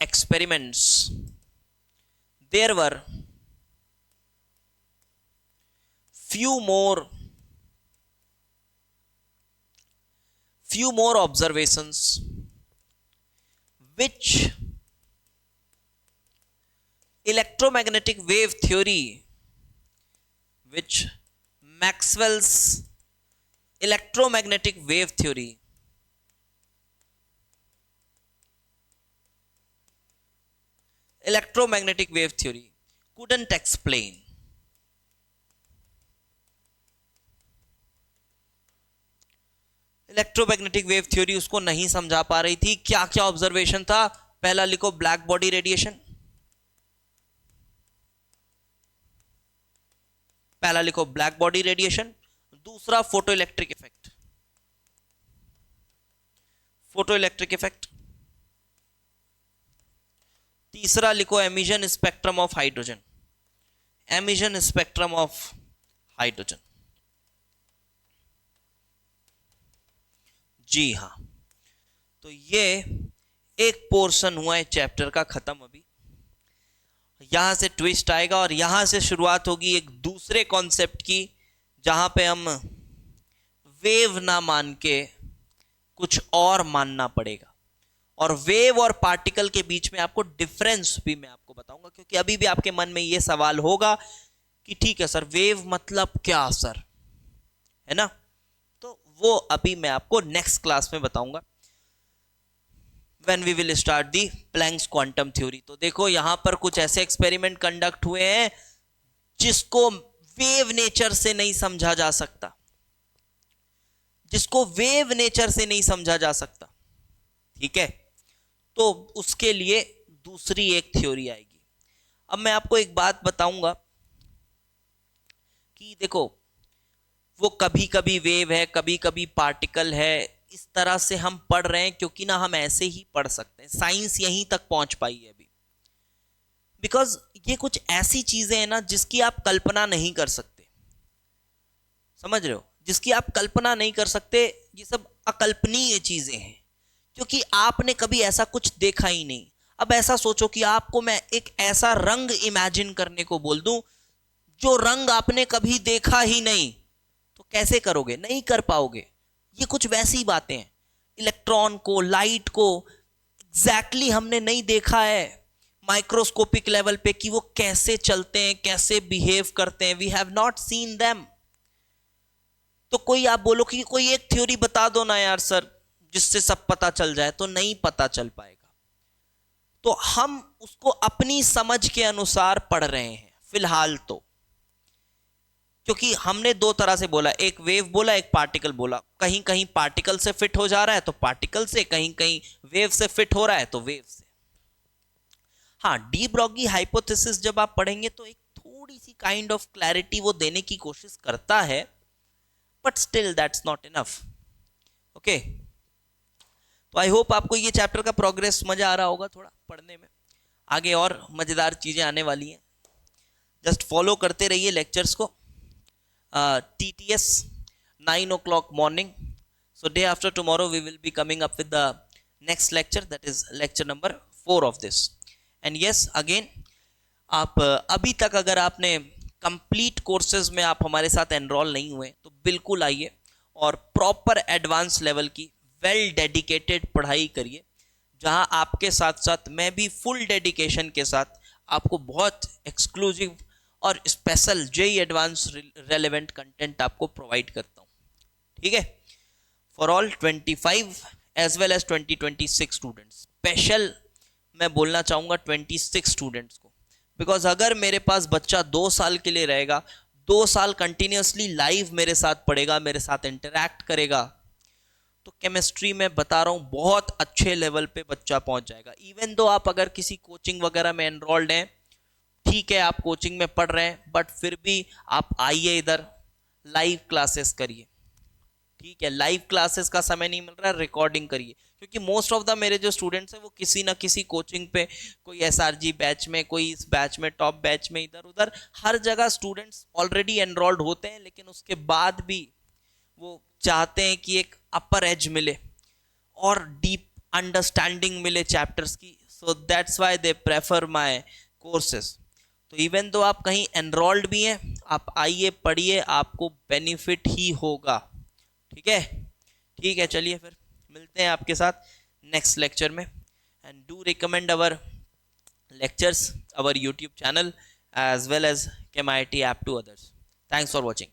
experiments there were few more observations which electromagnetic wave theory, which Maxwell's electromagnetic wave theory couldn't explain. Electromagnetic wave theory उसको नहीं समझा पा रही थी। क्या क्या ऑब्जर्वेशन था? पहला लिखो ब्लैक बॉडी रेडिएशन, पहला लिखो ब्लैक बॉडी रेडिएशन। दूसरा फोटो इलेक्ट्रिक इफेक्ट। तीसरा लिखो एमिशन स्पेक्ट्रम ऑफ हाइड्रोजन। जी हाँ, तो ये एक पोर्शन हुआ है चैप्टर का खत्म। अभी यहां से ट्विस्ट आएगा और यहां से शुरुआत होगी एक दूसरे कॉन्सेप्ट की, जहां पे हम वेव ना मान के कुछ और मानना पड़ेगा। और वेव और पार्टिकल के बीच में आपको डिफरेंस भी मैं आपको बताऊंगा, क्योंकि अभी भी आपके मन में ये सवाल होगा कि ठीक है सर, वेव मतलब क्या सर, है ना? तो वो अभी मैं आपको नेक्स्ट क्लास में बताऊंगा, when we will start the Planck's quantum theory। तो देखो यहां पर कुछ ऐसे एक्सपेरिमेंट कंडक्ट हुए हैं जिसको वेव नेचर से नहीं समझा जा सकता, ठीक है? तो उसके लिए दूसरी एक थ्योरी आएगी। अब मैं आपको एक बात बताऊंगा कि देखो, वो कभी कभी वेव है, कभी कभी पार्टिकल है, इस तरह से हम पढ़ रहे हैं क्योंकि ना हम ऐसे ही पढ़ सकते हैं। साइंस यहीं तक पहुंच पाई है अभी, बिकॉज ये कुछ ऐसी चीजें हैं ना जिसकी आप कल्पना नहीं कर सकते, समझ रहे हो? जिसकी आप कल्पना नहीं कर सकते, ये सब अकल्पनीय चीजें हैं, क्योंकि आपने कभी ऐसा कुछ देखा ही नहीं। अब ऐसा सोचो कि आपको मैं एक ऐसा रंग इमेजिन करने को बोल दूं जो रंग आपने कभी देखा ही नहीं, तो कैसे करोगे? नहीं कर पाओगे। ये कुछ वैसी बातें हैं। इलेक्ट्रॉन को, लाइट को एग्जैक्टली हमने नहीं देखा है माइक्रोस्कोपिक लेवल पे कि वो कैसे चलते हैं, कैसे बिहेव करते हैं। We have not seen them. तो कोई आप बोलो कि कोई एक थ्योरी बता दो ना यार सर जिससे सब पता चल जाए, तो नहीं पता चल पाएगा। तो हम उसको अपनी समझ के अनुसार पढ़ रहे हैं फिलहाल तो, क्योंकि हमने दो तरह से बोला, एक वेव बोला, एक पार्टिकल बोला। कहीं कहीं पार्टिकल से फिट हो जा रहा है तो पार्टिकल से, कहीं कहीं वेव से फिट हो रहा है तो वेव से। हाँ, डी ब्रॉगी हाइपोथेसिस जब आप पढ़ेंगे तो एक थोड़ी सी काइंड ऑफ क्लैरिटी वो देने की कोशिश करता है, but still that's not enough. Okay, तो आई होप आपको ये चैप्टर का प्रोग्रेस मजा आ रहा होगा थोड़ा पढ़ने में। आगे और मज़ेदार चीज़ें आने वाली हैं, जस्ट फॉलो करते रहिए लेक्चर्स को। TTS 9 o'clock morning. So day after tomorrow we will be coming up with the next lecture, that is lecture number 4 of this. And yes, again आप अभी तक अगर आपने कंप्लीट कोर्सेज में आप हमारे साथ एनरोल नहीं हुए तो बिल्कुल आइए और प्रॉपर एडवांस लेवल की वेल डेडिकेटेड पढ़ाई करिए, जहां आपके साथ साथ मैं भी फुल डेडिकेशन के साथ आपको बहुत एक्सक्लूसिव और special JEE advance relevant content आपको प्रोवाइड करता हूँ, ठीक है। For all 25 as well as 2026 students, special मैं बोलना चाहूँगा 26 स्टूडेंट्स को, बिकॉज अगर मेरे पास बच्चा 2 साल के लिए रहेगा, 2 साल कंटिन्यूसली लाइव मेरे साथ पढ़ेगा, मेरे साथ इंटरैक्ट करेगा, तो केमिस्ट्री में बता रहा हूँ बहुत अच्छे लेवल पे बच्चा पहुंच जाएगा। इवन दो आप अगर किसी कोचिंग वगैरह में एनरोल्ड हैं, ठीक है आप कोचिंग में पढ़ रहे हैं, बट फिर भी आप आइए इधर, लाइव क्लासेस करिए, ठीक है। लाइव क्लासेस का समय नहीं मिल रहा है, रिकॉर्डिंग करिए, क्योंकि मोस्ट ऑफ द मेरे जो स्टूडेंट्स हैं वो किसी ना किसी कोचिंग पे, कोई SRG बैच में, कोई इस बैच में, टॉप बैच में, इधर उधर हर जगह स्टूडेंट्स ऑलरेडी एनरोल्ड होते हैं, लेकिन उसके बाद भी वो चाहते हैं कि एक अपर एज मिले और डीप अंडरस्टैंडिंग मिले चैप्टर्स की, so that's why they prefer my courses. तो इवन दो आप कहीं एनरोल्ड भी हैं, आप आइए पढ़िए, आपको बेनिफिट ही होगा, ठीक है। ठीक है, चलिए फिर मिलते हैं आपके साथ नेक्स्ट लेक्चर में, and do recommend our lectures, our YouTube channel as well as ChemIT app to others. Thanks for watching.